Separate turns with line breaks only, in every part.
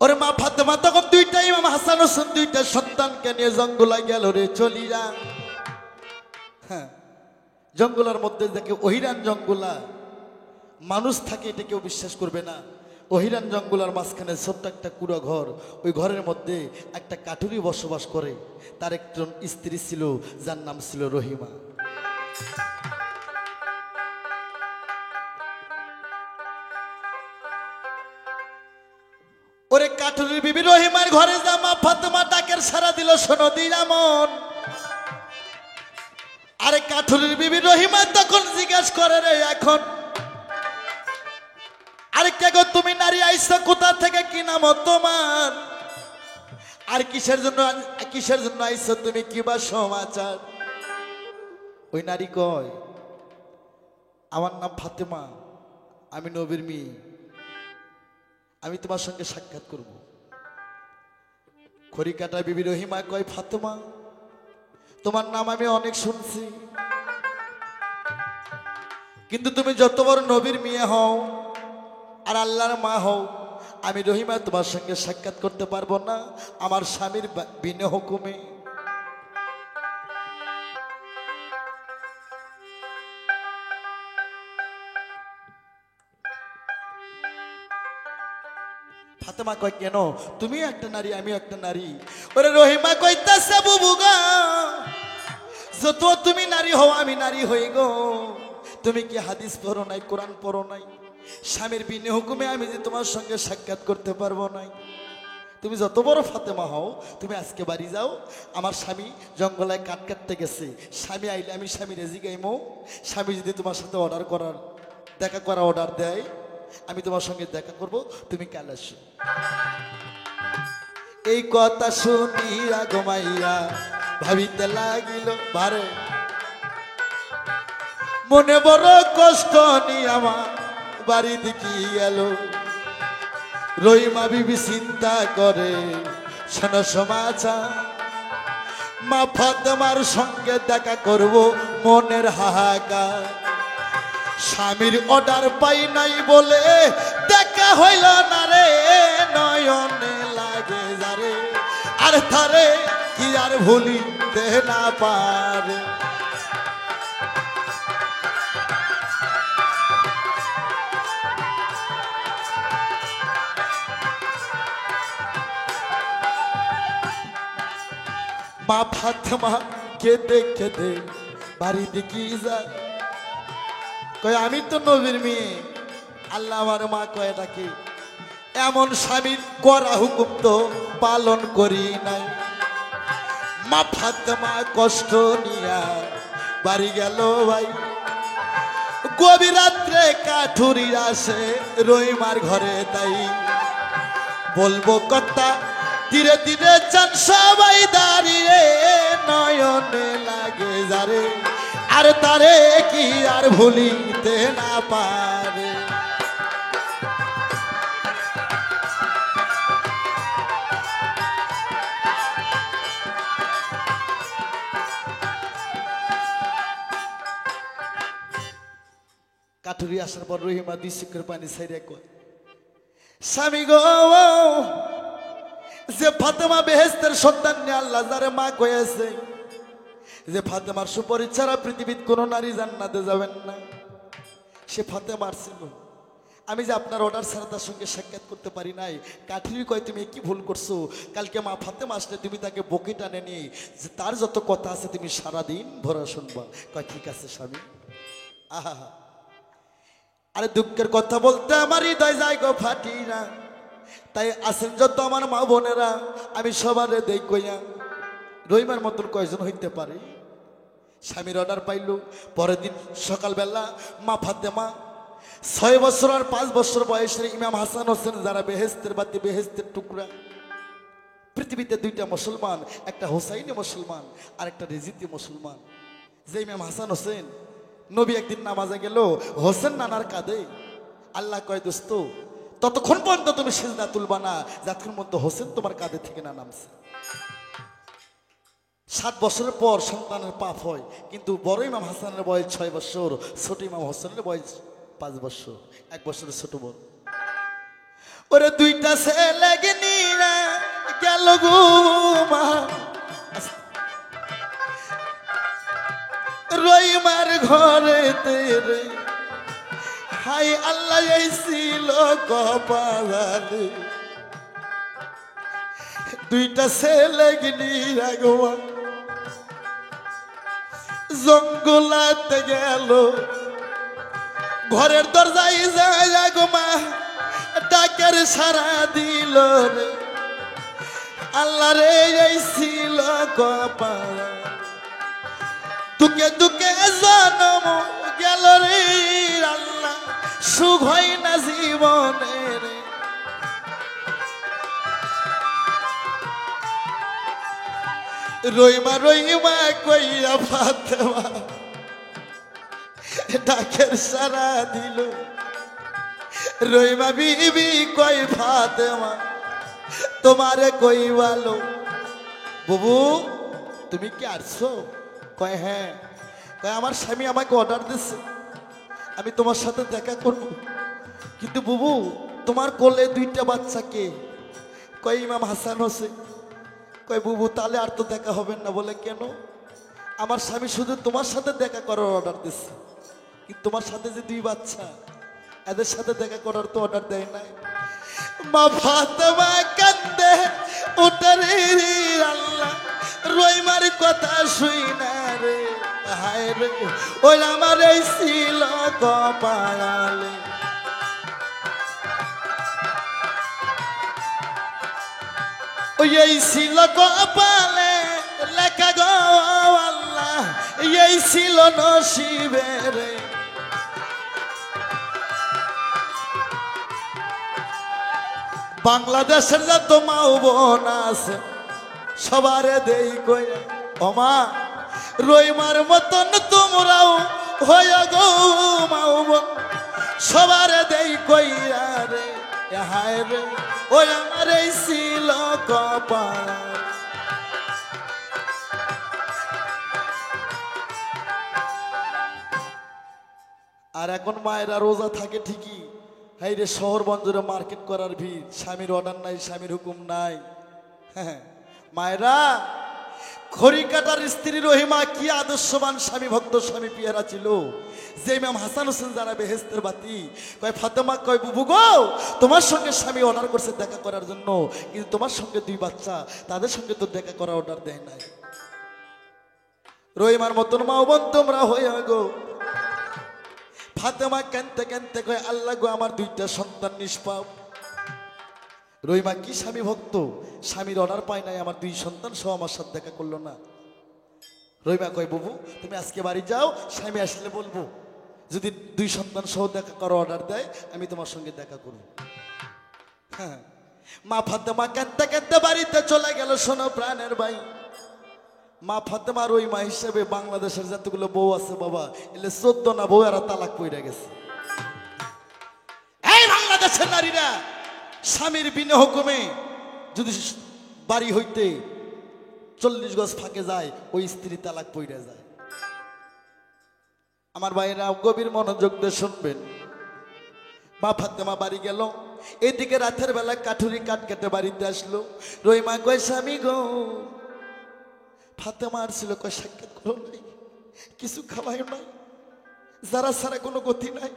ওরে মা ফাতেমা তখন দুইটা ইমাম হাসান হোসেন দুইটা সন্তানকে নিয়ে জঙ্গলে গেল রে চলিয়া। হ্যাঁ, জঙ্গলের মধ্যে দেখে অহিরান জঙ্গলা মানুষ থাকে এটা কেউ বিশ্বাস করবে না। অহিরান জঙ্গলের মাঝখানে ছোট্ট একটা কুড়া ঘর, ওই ঘরের মধ্যে একটা কাঠুরি বসবাস করে। তার একজন স্ত্রী ছিল যার নাম ছিল রহিমা। ওরে কাঠুরির বিবি রহিমার ঘরে জামা ফাতেমা ডাকের সারা দিল, শোনো দিলামন। আরে কাঠুরির বিবি রহিমা তখন জিজ্ঞাসা করে রে এখন, আরে কে গো তুমি নারী আইছো কোথা থেকে, কি নাম তোমার, আর কিসের জন্য আইছো তুমি, কি বা সমাচার। ওই নারী কয়, আমার নাম ফাতেমা, আমি নবীর মেয়ে, আমি তোমার সঙ্গে সাক্ষাৎ করব। খড়িকাটা বিবি রহিমা কয়, ফাতেমা তোমার নাম আমি অনেক শুনছি, কিন্তু তুমি যত বড় নবীর মেয়ে হও আর আল্লাহর মা হও, আমি রহিমা তোমার সঙ্গে সাক্ষাৎ করতে পারবো না আমার স্বামীর বিনা হুকুমে। ফাতেমা কয়, কেন, তুমি একটা নারী আমি একটা নারী। ওরে রহিমা কইতাছে, বুবু গো যত তুমি নারী হও আমি নারী হই গো, তুমি কি হাদিস পড়ো নাই, কোরআন পড়ো নাই, স্বামীর বিনা হুকুমে আমি যে তোমার সঙ্গে সাক্ষাৎ করতে পারবো নাই। তুমি যত বড় ফাতেমা হও, তুমি আজকে বাড়ি যাও, আমার স্বামী জঙ্গলায় কাঠ কাটতে গেছে, স্বামী আইলে আমি স্বামীর জিগাইমো, স্বামী যদি তোমার সাথে দেখা করা অর্ডার দেয়, আমি তোমার সঙ্গে দেখা করব, তুমি কাল আসো। এই কথা শুনিয়া ঘুমাইয়া ভাবিতে লাগিল, ভারে মনে বড় কষ্ট নি আমার বাড়ি দিকে গেল। রহিমা বিবি চিন্তা করে, শোনো সমাচার, মা ফাতেমার সঙ্গে দেখা করব, মনের হাহাকার, স্বামীর অর্ডার পাই নাই বলে দেখা হইল না রে, নয়নে লাগে যারে, আর তারে কি আর ভুলিতে না পারে। মা ফাতেমা কেঁদে কেঁদে বাড়ি দিকে যায়, কয় আমি তো নবীর মেয়ে, আল্লাহ আমার মা কয় ডাকে, এমন স্বামীর করা হুকুম তো পালন করি নাই। মা ফাতেমা কষ্ট নিয়া বাড়ি গেল ভাই, গভীর রাত্রে কাঠুরি আসে রহিমার ঘরে, তাই বলবো কথা ধীরে ধীরে চান সবাই দাঁড়িয়ে, নয়নে লাগে যারে, আর তারে কি আর ভুলিতে না পারে। কাঠুরি আসার পর রহিমা দুই চোখের পানি ছাইরে কয়, স্বামী গো, যে ফাতেমা বেহেশতের সন্তান নিয়ে আল্লাহ যারে মা কয়েছে, যে ফাতেমার সুপারিশ ছাড়া পৃথিবীর কোন নারী জান্নাতে যাবেন না, সে ফাতেমার ছিল। আমি যে আপনার অর্ডার ছাড়া তার সঙ্গে সাক্ষাৎ করতে পারি নাই। কাঠুরি কয়, তুমি কি ভুল করছো, কালকে মা ফাতেমা আসলে তুমি তাকে বকে টানে নিয়ে যে তার যত কথা আছে তুমি সারাদিন ভরা শুনবা। কয় ঠিক আছে স্বামী। আহা, আরে দুঃখের কথা বলতে আমার হৃদয় যায় গো ফাটি না, তাই আসেন যত আমার মা বোনেরা, আমি সবারে দেই কইয়া, রহিমার মতন কয়জন হইতে পারে। স্বামীর অর্ডার পাইল, পরের দিন সকালবেলা মা ফাতেমা 6 বছর আর 5 বছর বয়সের ইমাম হাসান হোসেন, যারা বেহেশতের বাতি বেহেশতের টুকরা, পৃথিবীতে দুইটা মুসলমান, একটা হোসাইনি মুসলমান আর একটা রেজিতি মুসলমান। যে ইমাম হাসান হোসেন, নবী একদিন নামাজে গেল, হোসেন নানার কাঁধে। আল্লাহ কয়, দোস্ত ততক্ষণ পর্যন্ত তুমি সিজদা তুলবা না যতক্ষণ পর্যন্ত হোসেন তোমার কাঁধে থেকে না নামছে। 7 বছরের পর সন্তানের পাপ হয়, কিন্তু বড় ইমাম হাসানের বয়স 6 বছর, ছোট ইমাম হোসেনের বয়স 5 বছর, 1 বছরের ছোট বড়। ওরে দুইটা ছেলে নিয়ে গেল গো মা রহিমার ঘরে তেরে হাই আল্লাহ এই ছিল কপালে দুইটা ছেলে নিয়ে গো জঙ্গলাতে গেল ঘরের দরজায় যায় গো মা ডাকের সারা দিল রে আল্লাহ রে এই ছিল কপাল দুকে দুকে জন্ম গেল রে আল্লাহ সুখ হয় না জীবনে রে রহিমা রহিমা কইয়া ফাতেমা ডাকের সারা দিল রহিমা বিবি কই ফাতেমা তোমারে কই বলো বাবু তুমি কি আসছো কয় হ্যাঁ কয় আমার স্বামী আমাকে অর্ডার দিচ্ছে আমি তোমার সাথে দেখা করব কিন্তু বাবু তোমার কোলে দুইটা বাচ্চা কে কয় ইমাম হাসান হোসেন কয় বাবু তাহলে আর তো দেখা হবে না বলে কেন আমার স্বামী শুধু তোমার সাথে দেখা করার অর্ডার দিচ্ছে কিন্তু তোমার সাথে যে দুই বাচ্চা এদের সাথে দেখা করার তো অর্ডার দেয় নাই মা ফাতেমা কান্দে উঠারে আল্লাহ রহিমার কথা শুই না রে হায় রে ওই আমার এই ছিল কপালে ওই এই ছিল কপালে লেখা গো আল্লাহ এই ছিল নসিবে রে বাংলাদেশের যত মাও বোন আছে সবারে দেই কই ওমা রহিমার মতন তোমরাও হয়ে গো মাও বোন সবারে দেই কইরা রে হায় রে ওই আমার এই ছিল কপাল আর এখন মায়েরা রোজা থাকে ঠিকই হাই রে শহর বন্দরে মার্কেট করার ভিড় স্বামীর অর্ডার নাই স্বামীর হুকুম নাই হ্যাঁ মায়েরা খড়ি কাটার স্ত্রী রহিমা কি আদর্শবান স্বামী ভক্ত স্বামী পিয়ারা ছিল যে ইমাম হাসান হোসেন যারা বেহেস্তের বাতি কয় ফাতেমা কয় বুবু গো তোমার সঙ্গে স্বামী অর্ডার করছে দেখা করার জন্য কিন্তু তোমার সঙ্গে দুই বাচ্চা তাদের সঙ্গে তো দেখা করার অর্ডার দেয় নাই রহিমার মতন মা বোন তোমরা হয়ে গো ফাতেমা কানতে কানতে কয় আল্লাহ গো আমার দুইটা সন্তান নিষ্পাপ রহিমা কি স্বামী ভক্ত স্বামীর অর্ডার পায় নাই আমার দুই সন্তান সহ আমার সাথে দেখা করলো না রহিমা কয় বাবু তুমি আজকে বাড়ি যাও স্বামী আসলে বলবো যদি দুই সন্তান সহ দেখা করো অর্ডার দেয় আমি তোমার সঙ্গে দেখা করবো হ্যাঁ মা ফাতেমা কাঁদতে কাঁদতে বাড়িতে চলে গেল শোনো প্রাণের ভাই মা ফাতেমার ওই মা হিসেবে বাংলাদেশের যতগুলো বউ আছে বাবা এলে 14 না বউ এরা তালাক পইরা গেছে এই বাংলাদেশের নারীরা স্বামীর বিনা হুকুমে যদি বাড়ি হইতে 40 গজ ফাঁকে যায় ওই স্ত্রী তালাক পইরা যায় আমার ভাইরা গভীর মনোযোগ দিয়ে শুনবেন মা ফাতেমা বাড়ি গেল এদিকে রাতের বেলা কাঠুরি কাঠ কেটে বাড়িতে আসলো রহিমা কয় স্বামী গো ফাতেমার ছিল কয় সাক্ষাৎ করো নাই কিছু খাওয়াই নাই যারা ছাড়া কোনো গতি নাই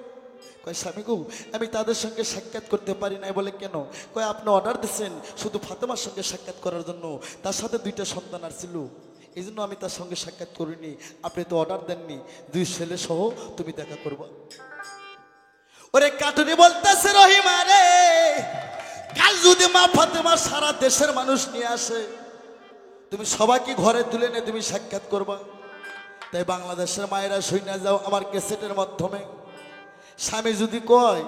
কয় স্বামী গো আমি তাদের সঙ্গে সাক্ষাৎ করতে পারি নাই বলে কেন কয় আপনি অর্ডার দিচ্ছেন শুধু ফাতেমার সঙ্গে সাক্ষাৎ করার জন্য তার সাথে দুইটা সন্তান আর ছিল এই জন্য আমি তার সঙ্গে সাক্ষাৎ করিনি আপনি তো অর্ডার দেননি দুই ছেলে সহ তুমি দেখা করবা ওরে কাটুনি বলতেছে রহিমা রে কাল যদি মা ফাতেমা সারা দেশের মানুষ নিয়ে আসে তুমি সবাইকে ঘরে তুলে নিয়ে তুমি সাক্ষাৎ করবা তাই বাংলাদেশের মায়েরা শুনে যাও আমার ক্যাসেটের মাধ্যমে স্বামী যদি কয়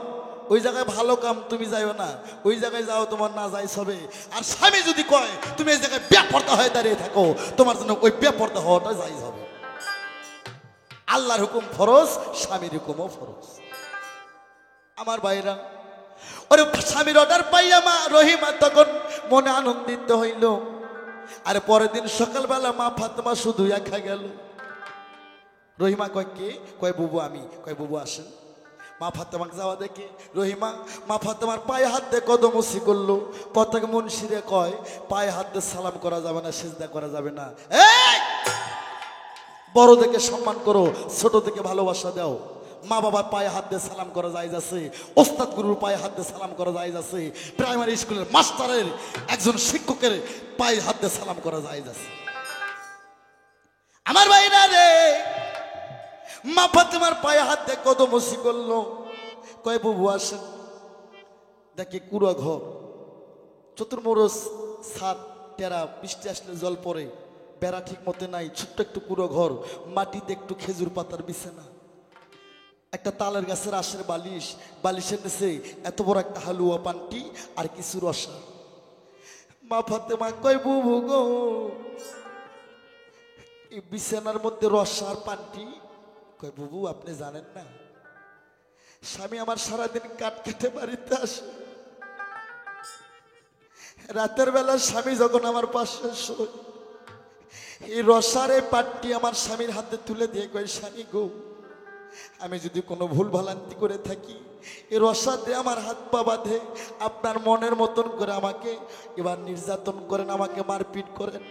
ওই জায়গায় ভালো কাম তুমি যাইও না ওই জায়গায় যাও তোমার না যাইস হবে আর স্বামী যদি কয় তুমি এই জায়গায় বেপরদা হয়ে দাঁড়িয়ে থাকো তোমার জন্য ওই বেপরদা হওয়াটা যাইজ হবে আল্লাহর হুকুম ফরজ স্বামীর হুকুমও ফরজ আমার ভাইরা ওরে স্বামীর অর্ডার পাইয়া মা রহিমা তখন মনে আনন্দিত হইল আর পরের দিন সকালবেলা মা ফাতেমা শুধু একা গেল রহিমা কয় কে কয় বুবু আমি কয় বুবু আসেন মা ফাতেমাকে যাওয়া দেখে রহিমা মা ফাতেমার পায়ে হাত দিয়ে কদমসি করলো। প্রত্যেক মুন্সিরে কয় পায়ে হাত দিয়ে সালাম করা যাবে না, সিজদা করা যাবে না। এই বড় দেখে সম্মান করো, ছোট থেকে ভালোবাসা দাও। মা বাবার পায়ে হাত দিয়ে সালাম করা জায়েজ আছে, ওস্তাদ গুরুর পায়ে হাত দিয়ে সালাম করা জায়েজ আছে, প্রাইমারি স্কুলের মাস্টারের একজন শিক্ষকের পায়ে হাত দিয়ে সালাম করা জায়েজ আছে। আমার ভাইরা রে, মা ফাতেমার পায়ে হাত দিয়ে কদমসি করলো। কয় বুবু আসেন। দেখে কুড়া ঘর, চতুর্মোরস ছাদ টেরা, বৃষ্টি আসলে জল পড়ে, বেড়া ঠিক মতো নাই, ছোট্ট একটু কুড়ো ঘর, মাটিতে একটু খেজুর পাতার বিছানা, একটা তালের গাছের আশের বালিশ, বালিশের নিচে এত বড় একটা হালুয়া পান্টি আর কিছু রসা। মা ফাতেমা কয় বুবু গো, এই বিছানার মধ্যে রসা আর পান্টি। কয় বুবু আপনি জানেন না, স্বামী আমার সারাদিন কাঠ কেটে বাড়িতে আসে, রাতের বেলা স্বামী যখন আমার পাশে শোয়, এই রসার এই পাটটি আমার স্বামীর হাতে তুলে দিয়ে কয় স্বামী গো, আমি যদি কোনো ভুল ভ্রান্তি করে থাকি, এই রসাতে আমার হাত পা বাঁধে, আপনার মনের মতন করে আমাকে এবার নির্যাতন করেন, আমাকে মারপিট করেন।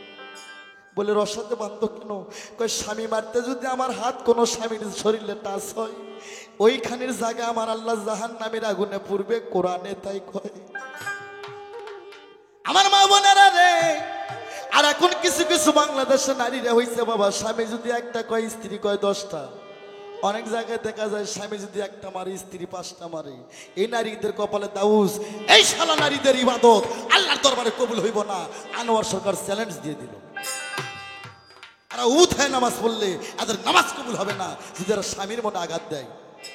বলে রসাতে বাঁধো কেন? কয় স্বামী মারতে যদি আমার হাত কোনো স্বামীর শরীরে টাচ হয়, ওইখানের জায়গা আমার আল্লাহ জাহান্নামের আগুনে পুড়বে, কোরআনে তাই কয়। আমার মা বোনেরা রে, আর এখন কিছু কিছু বাংলাদেশের নারীরা হয়েছে বাবা, স্বামী যদি একটা কয় স্ত্রী কয় 10টা। অনেক জায়গায় দেখা যায় স্বামী যদি একটা মারে স্ত্রী 5টা মারে। এই নারীদের কপালে দাউস, এই শালা নারীদের ইবাদত আল্লাহর দরবারে কবুল হইব না। আনোয়ার সরকার চ্যালেঞ্জ দিয়ে দিল, আর উঠায় নামাজ পড়লে এদের নামাজ কবুল হবে না যদি এরা স্বামীর মনে আঘাত দেয়।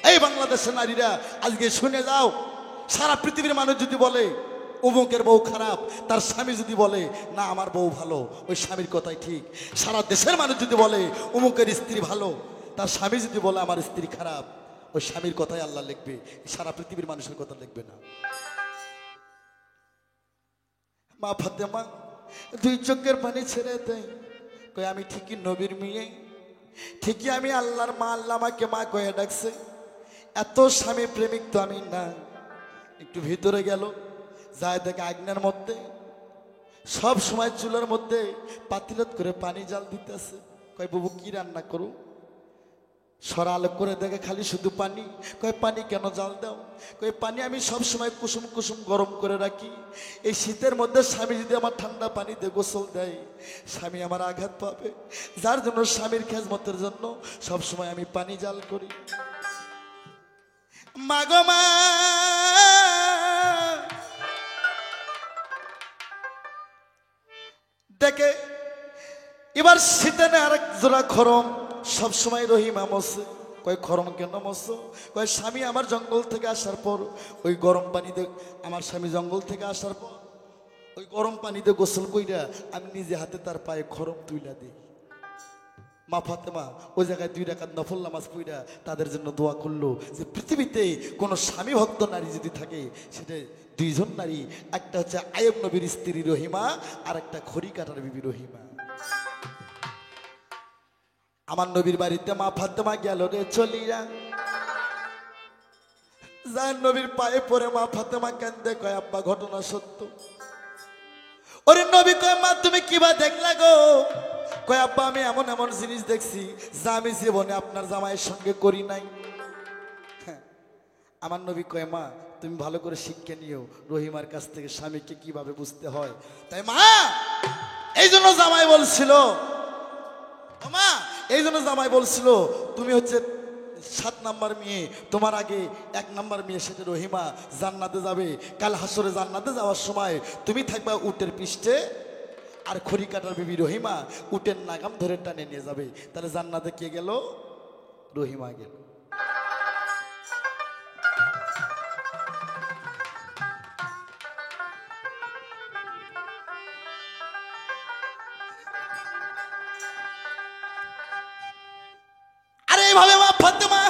এই বাংলাদেশের নারীরা আজকে শুনে যাও, সারা পৃথিবীর মানুষ যদি বলে অমুকের বউ খারাপ, তার স্বামী যদি বলে না আমার বউ ভালো, ওই স্বামীর কথাই ঠিক। সারা দেশের মানুষ যদি বলে অমুকের স্ত্রী ভালো, তার স্বামী যদি বলে আমার স্ত্রী খারাপ, ওই স্বামীর কথাই আল্লাহ লিখবে, সারা পৃথিবীর মানুষের কথা লিখবে না। মা ফাতেমা 2 চোখের পানি ছেড়ে দেয়, কয় আমি ঠিকই নবীর মেয়ে, ঠিকই আমি আল্লাহর মা, আল্লাহ আমাকে মা কয়ে ডাকছে, এত স্বামী প্রেমিক তো আমি না। একটু ভিতরে গেল, যায় দেখে আগ্নের মধ্যে সব সময় চুলার মধ্যে পাতিলত করে পানি জাল দিতেছে। কয় বাবু কি রান্না করু? সরাল করে দেখে খালি শুধু পানি। কয় পানি কেন জাল দাও? কয় পানি আমি সব সময় কুসুম কুসুম গরম করে রাখি, এই শীতের মধ্যে স্বামী যদি আমার ঠান্ডা পানিতে গোসল দেয়, স্বামী আমার আঘাত পাবে, যার জন্য স্বামীর খেজমতের জন্য সব সময় আমি পানি জাল করি। মাগো মা, দেখে এবার শীতে আরেক জোড়া খরম সবসময় রহিমা মসে। কয় খরম কেন মসো? কয় স্বামী আমার জঙ্গল থেকে আসার পর ওই গরম পানিতে, আমার স্বামী জঙ্গল থেকে আসার পর ওই গরম পানিতে গোসল কইরা আমি নিজে হাতে তার পায়ে খরম তুইলা দিই। মা ফাতেমা ওই জায়গায় 2 রাকাত নফল নামাজ পড়া তাদের জন্য দোয়া করলো যে পৃথিবীতে কোনো স্বামী ভক্ত নারী যদি থাকে সেটা 2 জন নারী, একটা হচ্ছে আয়ব নবীর স্ত্রী রহিমা, আর একটা খড়ি কাটার বিবি রহিমা। আমার নবীর বাড়িতে মা ফাতেমা গেল রে চলিয়া, যার নবীর পায়ে পড়ে মা ফাতেমা কান্দে, কয় আব্বা ঘটনা সত্য। ওরে নবী কয় মা তুমি কিবা দেখলা গো? কয় আব্বা আমি এমন এমন জিনিস দেখছি যা আমি জীবনে আপনার জামাইয়ের সঙ্গে করি নাই। আমার নবী কয় মা তুমি ভালো করে শিক্ষা নিও রহিমার কাছ থেকে স্বামীকে কিভাবে বুঝতে হয়। তাই মা এই জন্য জামাই বলছিল, মা এই জন্য জামাই বলছিল তুমি হচ্ছে 7 নাম্বার মেয়ে, তোমার আগে 1 নাম্বার মেয়ে সেটা রহিমা জান্নাতে যাবে। কাল হাসরে জান্নাতে যাওয়ার সময় তুমি থাকবা উটের পৃষ্ঠে, আর খড়ি কাটার বিবি রহিমা উটের নাগাম ধরে টানে নিয়ে যাবে। তাহলে জান্নাতে কে গেল? রহিমা গেল। আরে এইভাবে মা ফাতেমা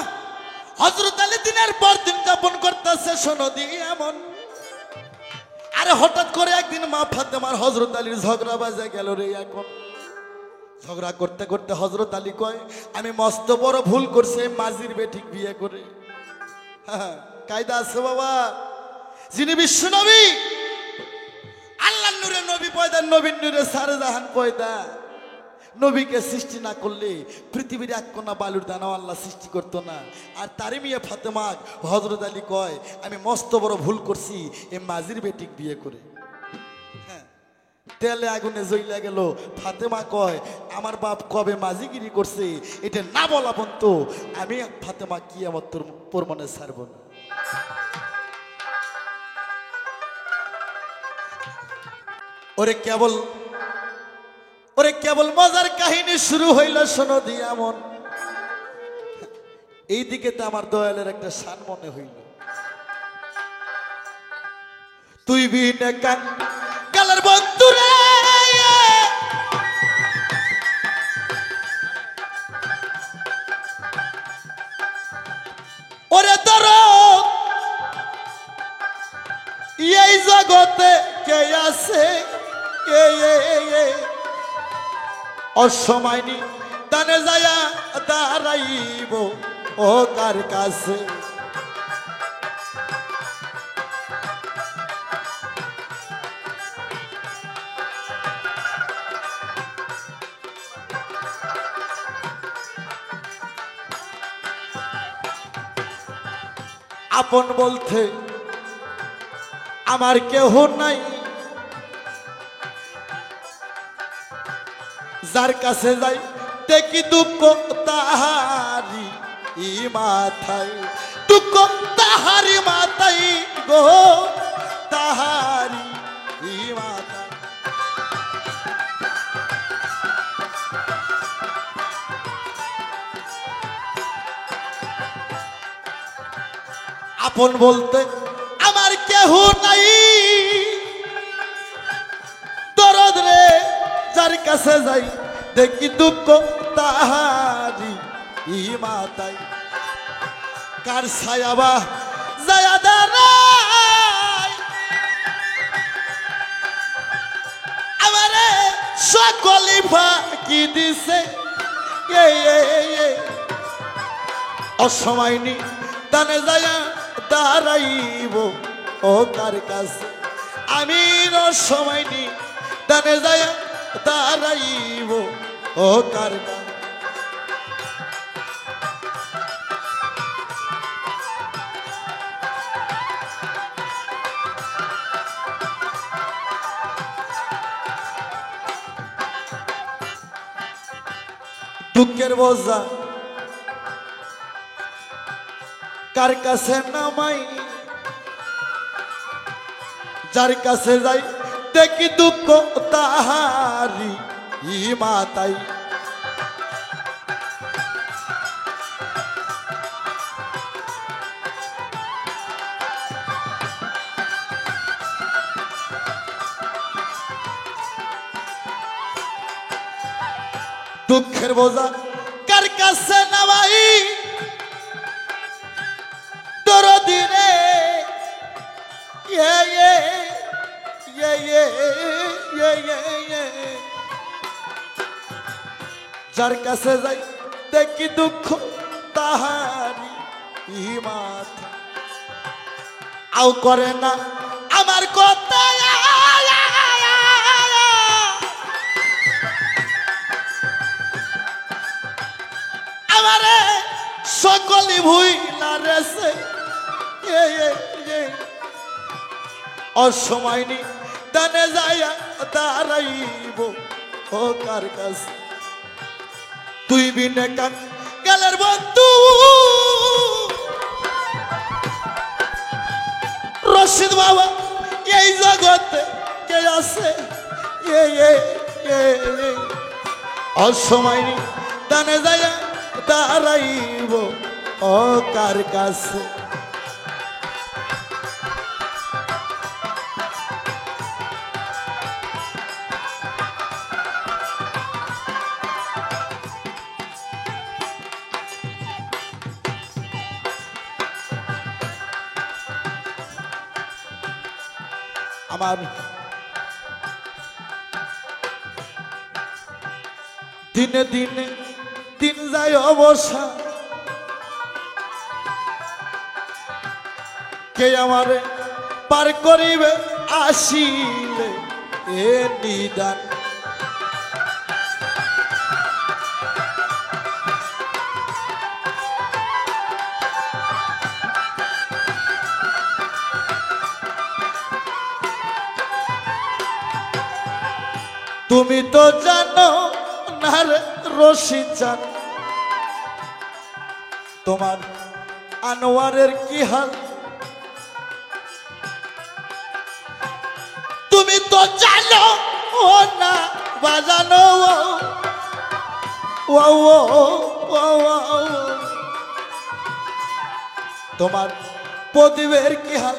হযরত আলী দিনের পর দিন যাপন করতেছে। শোনো দিয়ে এমন, আরে হঠাৎ করে একদিন মা ফাতেমার হযরত আলীর ঝগড়া বাজে গেল রে। এখন ঝগড়া করতে করতে হযরত আলী কয় আমি মস্ত বড় ভুল করছি মাঝির বেটিক বিয়ে করে। কায়দা আছে বাবা। যিনি বিশ্ব নবী, আল্লাহ নূরে নবী পয়দা, নবীর নূরে সারে জাহান পয়দা। নবীকে সৃষ্টি না করলে পৃথিবীর এক কোনা বালুর দানাও আল্লাহ সৃষ্টি করতো না। আর তারই মেয়ে ফাতেমা হযরত আলী কয়, আমি মস্ত বড় ভুল করছি এই মাঝির বেটিক বিয়ে করে। হ্যাঁ, তেলে আগুনে জ্বইলা গেল। ফাতেমা কয়, আমার বাপ কবে মাঝিগিরি করছে এটা না বলা পর্যন্ত আমি ফাতেমা কি আমার তোর প্রমাণে ছাড়ব না। ওরে কেবল মজার কাহিনী শুরু হইল, শোনো দিয়া মন। এইদিকে তো আমার দয়ালের একটা শান মনে হইল। তুই বিনে কান গালার বন্ধুরে, ওরে দরদ এই জগতে কে আছে, অসময় নি দানে যায়া দাঁড়াইব ও কার কাছে। আপন বলতে আমার কেহ নাই, যার কাছে যাই দেখি দুঃখ তাহারি মাথায়, দুঃখ তাহারি মাথায় গো, তাহারি মাথায়। আপন বলতে আমার কেহ নাই, দরদ রে যার কাছে যাই দেখি দুঃখ তাহারি মাথায়। কার ছায়াবা যায়া দাঁড়ায় আমারে সকলি ফাঁকি দিছে, অসময় নি দানে যায়া দাঁড়াইব ও কার কাছে। আমি অসময় নি দানে যায়া দাঁড়াইব ও কার কাছে। দুঃখের বোঝা কার কাছে নামাই, যার কাছে যাই দেখি দুঃখ তাহারি মাথায়। দুঃখের বোঝা কার কাছে নামাই, দরদি রে যার কাছে যাই দেখি দুঃখ তাহারি মাথা। আও করে না আমার কথা, আমারে সকলি ভুইলা রেছে, অসময় নি দানে যায়া দাঁড়াইব ও কার কাছে। তুই বিনে কান গালের বন্ধু রশিদ বাবা এই জগতে কে আছে, অসময় নি দানে যায়া দাঁড়াইব ও কার কাছে। আমার দিনে দিনে দিন যায় অবসা, কে আমারে পার করিবে আসিলে এ নিদান। তুমি তো জানো না রে রশি চান তোমার আনোয়ারের কি হাল। তুমি তো জানো ও না বাজানো ও তোমার প্রদীপের কি হাল।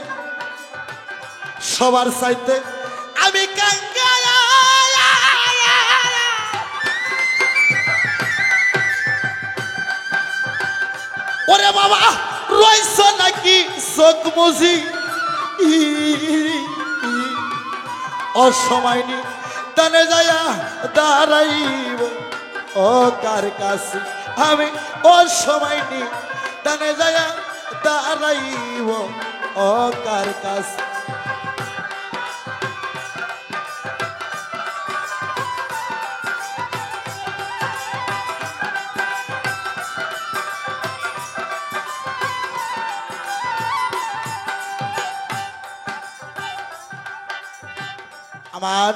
সবার চাইতে আমি কাঙ্গাল। ওরে বাবা রইছ নাকি চোখ মুজি অসময় নি টানে যায়া দাঁড়াইব ও কার কাছে আমি অসময় নি টানে যায়া দাঁড়াইব ও কার কাছে। আমার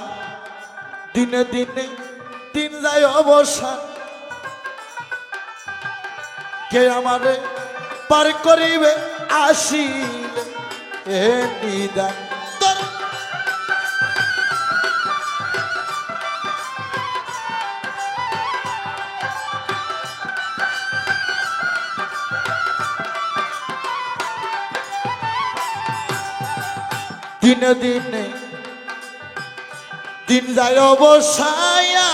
দিনে দিনে দিন যায় অবসান কে আমারে পার করিবে আসিলে এ নিদান। দিনে দিনে দিন যায় অবসায়া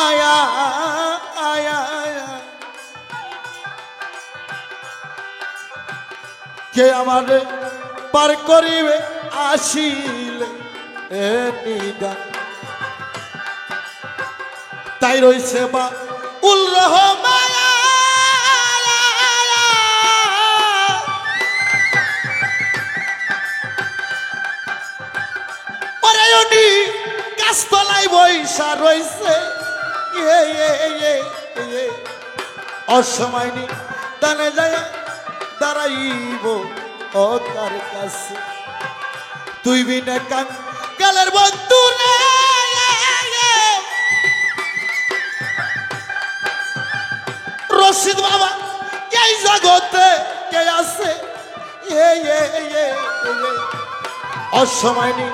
আয়া আয়া কে আমারে পার করিবে আসিলে এ নিদান। তাই রইছে বা উল রহমান গাছতলায় বৈশা রইছে অসময় নি টানে যায় দাঁড়াইব ও কার কাছে। তুই বিনা কান কালের বন্ধু রশিদ বাবা এই জগতে কে আছে অসময় নি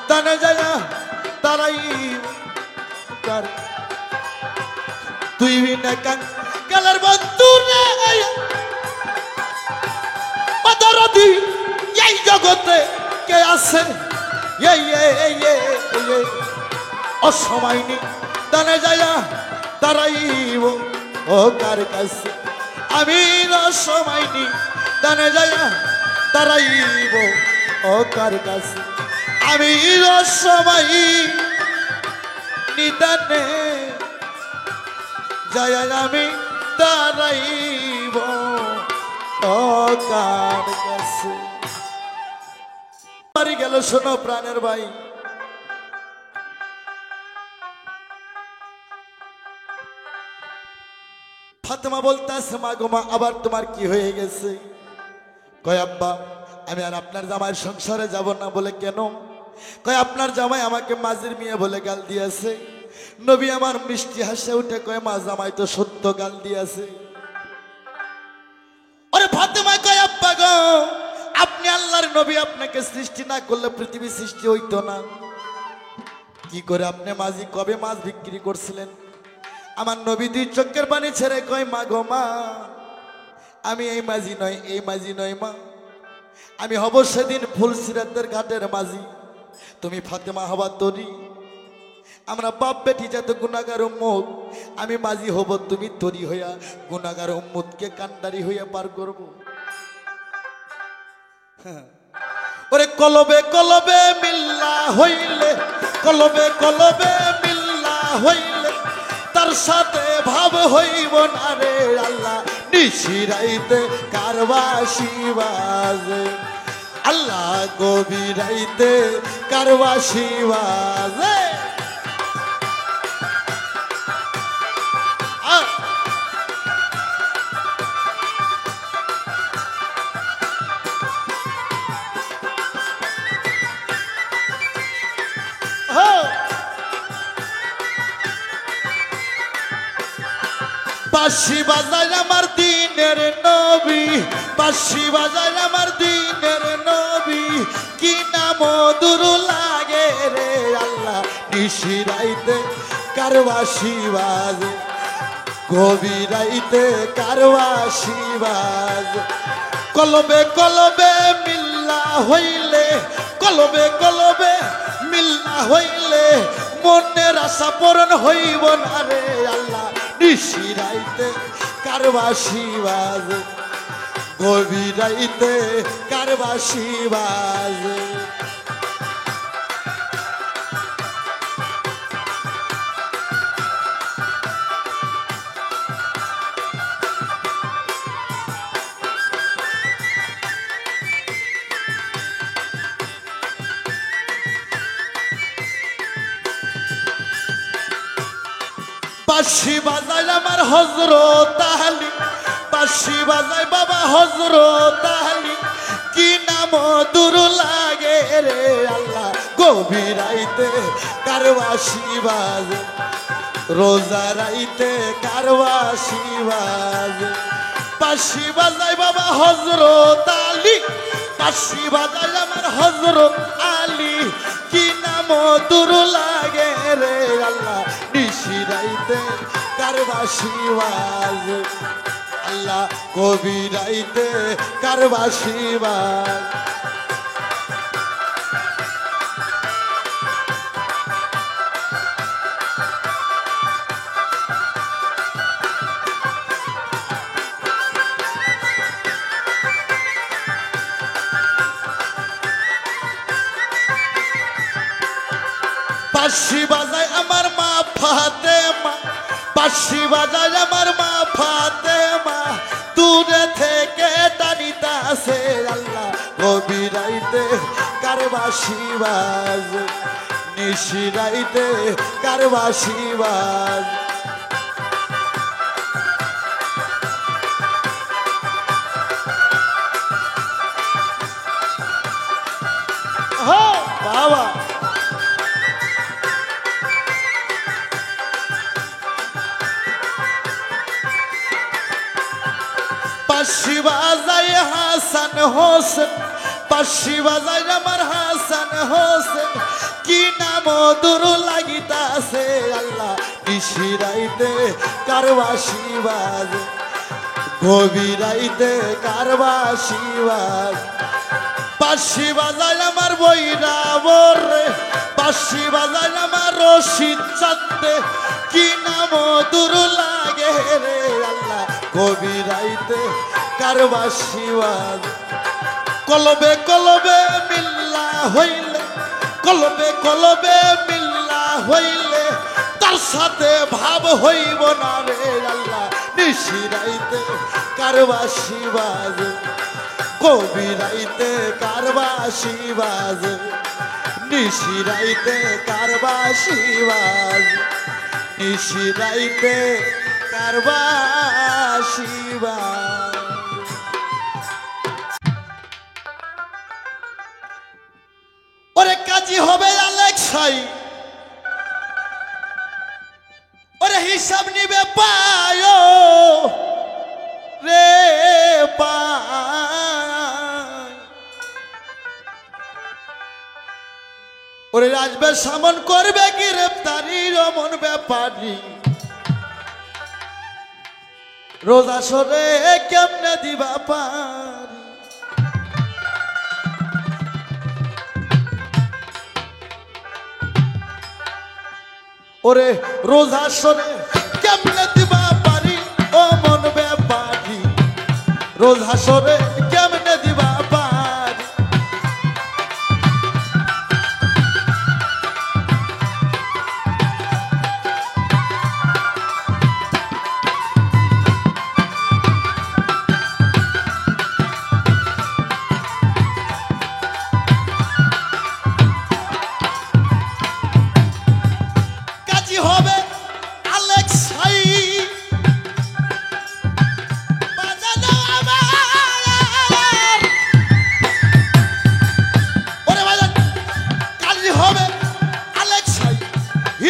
টানে যায় দাঁড়াইব কার। তুই বিনা কান কালের বন্ধু দরদি এই জগতে কে আছে অসময় নি টানে যায় দাঁড়াইব ও কার কাছে। আমি অসময় নি টানে যায় দাঁড়াইব ও কার কাছে। আমি অসময় নিদানে যায় আমি দাঁড়াইব ও কার কাছে। মারি গেল শোনো প্রাণের ভাই ফাতেমা বলতেছে মা গো মা আবার তোমার কি হয়ে গেছে। কয় আব্বা আমি আর আপনার জামাইয়ের সংসারে যাব না। বলে কেন? কয় আপনার জামাই আমাকে মাঝির মেয়ে বলে গাল দিয়েছে। নবী আমার মিষ্টি হাসে উঠে কয় মা জামাই তো সত্য গাল দিয়েছে। ওরে ফাতেমা কয় আব্বা গো আপনি আল্লাহর নবী, আপনাকে সৃষ্টি না করলে পৃথিবী সৃষ্টি হইতো না। কি করে আপনি মাঝি কবে মাছ বিক্রি করছিলেন? আমার নবী দুই চোখের পানি ছেড়ে কয় মা গো মা আমি এই মাঝি নয়, এই মাঝি নয় মা, আমি হব সেদিন ফুলসিরাতের ঘাটের মাঝি, তুমি ফাতেমা হবা তরি। আমরা বাপ বেটি যত গুনাহগার উম্মত, আমি মাঝি হব তুমি তরি হইয়া গুনাহগার উম্মতকে কান্ডারি হইয়া পার করব। ওরে কলবে কলবে মিল্লা হইলে, কলবে কলবে মিল্লা হইলে তার সাথে ভাব হইব না রে আল্লাহ নিশিরাইতে কারবাসি বাজে আল্লাহ গভীরাইতে কারবাসি বাজে বাঁশি বাজায় আমার দিনের নবী বাঁশি বাজায় আমার দিনের নবী কি না মধুর লাগে রে আল্লাহ নিশিরাইতে কারবাসি বাজে গভীরাইতে কারবাসি বাজে কলবে কলবে মিল্লা হইলে কলবে কলবে মিল্লা হইলে মনের আশা পূরণ হইব না রে আল্লাহ নিশিরাইতে কারবাসি বাজে গভীরাইতে কারবাসি বাজে বাঁশি বাজায় আমার হযরত আলী বাঁশি বাজায় বাবা হযরত আলী কি না মধুর লাগে রে আল্লাহ গভীরাইতে কারবাসি বাজে রোজা রাইতে কারবাসি বাজে বাঁশি বাজায় বাবা হযরত আলী বাঁশি বাজায় আমার হযরত আলী কি না মধুর লাগে রে আল্লাহ নিশিরাইতে কারবাসি বাজে আল্লাহ গভীরাইতে কারবাসি বাজে বাঁশি বাজায় আমার মা ফাতেমা বাঁশি বাজায় আমার মা ফাতেমা দূরে থেকে টানিতাছে আল্লাহ গভীরাইতে কারবাসি বাজে নিশিরাইতে কারবাসি বাজে বাবা বাঁশি বাজায় হাসান হোসেন বাঁশি বাজায় আমার হাসান হোসেন কি না মধুর লাগিতাছে আল্লাহ নিশিরাইতে কারবাসি বাজে গভীরাইতে কারবাসি বাজে বাঁশি বাজায় আমার বইরা বরে বাঁশি বাজায় আমার রশিদ চাঁদে কি না মধুর লাগে রে আল্লাহ গভীরাইতে কারবাসি বাজে কলবে কলবে মিল্লা হইলে কলবে কলবে মিল্লা হইলে তার সাথে ভাব হইব না রে আল্লাহ নিশিরাইতে কারবাসি বাজে গভীরাইতে কারবাসি বাজে নিশিরাইতে কারবাসি বাজে নিশিরাইতে কারবাসি বাজে ওরে কাজী হবে আলেক্সাই ওরে হিসাব নিবে পায়ো রে পায় ওরে আসবে সামন করবে গ্রেফতারি রমন ব্যাপারী রোজা সরে কেমনে দিবা পারি ওরে রোজা সরে কেমনে দিবা পারি ও মন ব্যাপারী রোজা সরে কেমনে দিবা পারি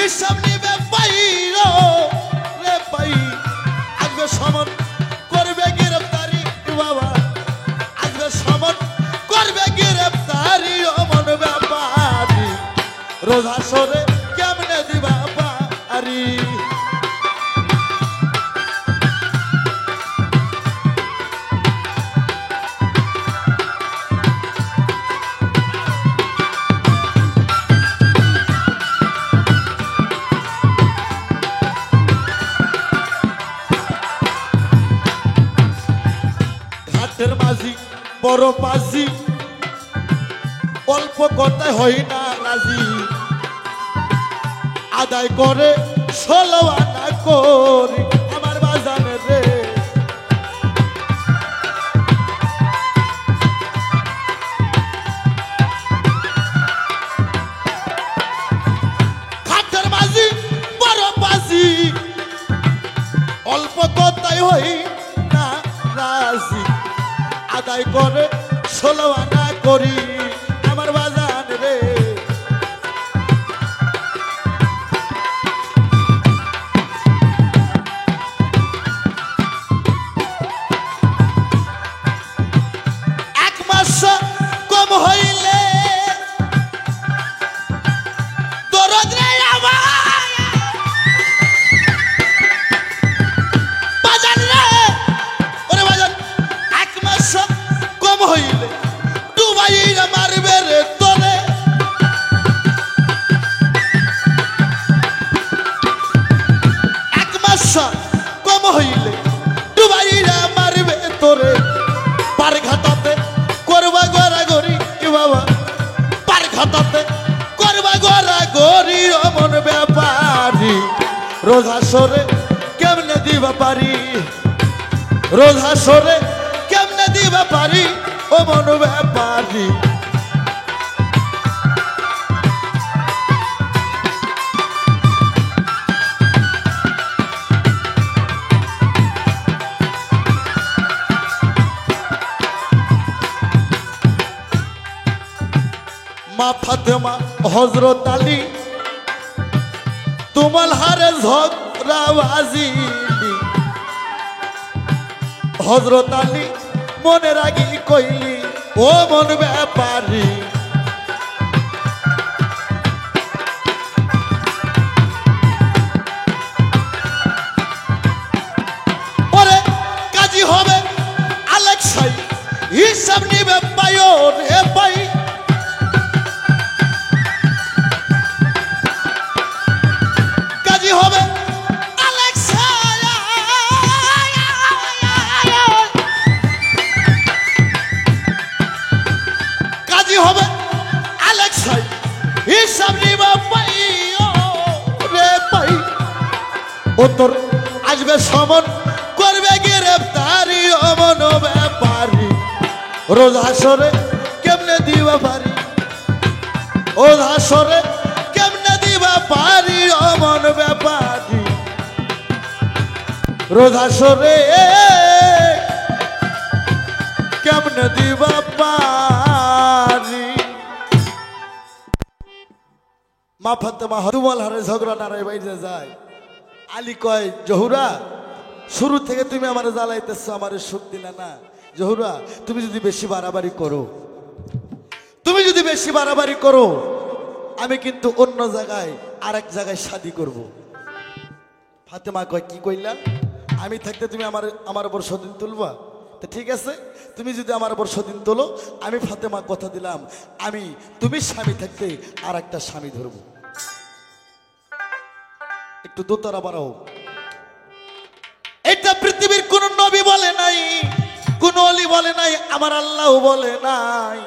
হিসাব নিবে পাইর রে পাই আজকে সমন করবে গ্রেফতারি বাবা আজকে সমন করবে গ্রেফতারি অমন ব্যাপারি রোজা সরে কেমনে দিবা পারি মাঝি বড় পাজি অল্প কথায় হয় না রাজি আদায় করে 16 আনা করি আমার বাজানে রে ঘাটের মাঝি বড় পাজি অল্প কথায় হয় না রাজি আদায় করে 16 আনা করি আমার বাজান রে এক মাস কম হইলে দরদ রে আমার বাজান রে ওরে বাজান এক মাস কম হইলে ডুবাইরা মারবে রে তোরে এক মাস কম হইলে ডুবাইরা মারবে তোরে পার ঘাটাতে করবা গড়া গড়ি বাবা পার ঘাটাতে করবা গড়া গড়ি অমন ব্যাপারি রোজা সরে কেমনে দিবা পারি রোজা সরে কেমনে দিবা পারি ও মন ব্যাপারি মা ফাতেমা হযরত আলী তোমার হারে ঝগড়া বাজি হযরত আলী মনে রাগি কইলি ও মন ব্যাপারি ওরে কাজী হবে আলেক্সাই হিসাব নিবে পাইও রে পাই কাজী হবে হবে আলেক্সাই হিসাব নিবা পাইও রে পাই ও তোর আসবে সমন করবে গ্রেফতারি অমন ব্যাপারি রোজা সরে কেমনে দিবা পারি ওজা সরে কেমনে দিবা পারি অমন ব্যাপারি রোজা সরে কেমনে দিবা পারি মা ফাতেমা হতুমাল হারে ঝগড়া নারায় বাইরে যায় আলী কয় জহুরা শুরু থেকে তুমি আমার জ্বালাইতেছ আমার সুখ দিলে না জহুরা তুমি যদি বেশি বাড়াবাড়ি করো তুমি যদি বেশি বাড়াবাড়ি করো আমি কিন্তু অন্য জায়গায় আরেক জায়গায় শাদি করব ফাতেমা কয় কি কইলা আমি থাকতে তুমি আমার উপর সদিন তুলবা তো ঠিক আছে তুমি যদি আমার উপর সদিন তোলো আমি ফাতেমা কথা দিলাম আমি তুমি স্বামী থাকতে আর একটা স্বামী ধরবো একটু দোতারা বাড়াও এটা পৃথিবীর কোন নবী বলে নাই কোন ওলি বলে নাই আমার আল্লাহ বলে নাই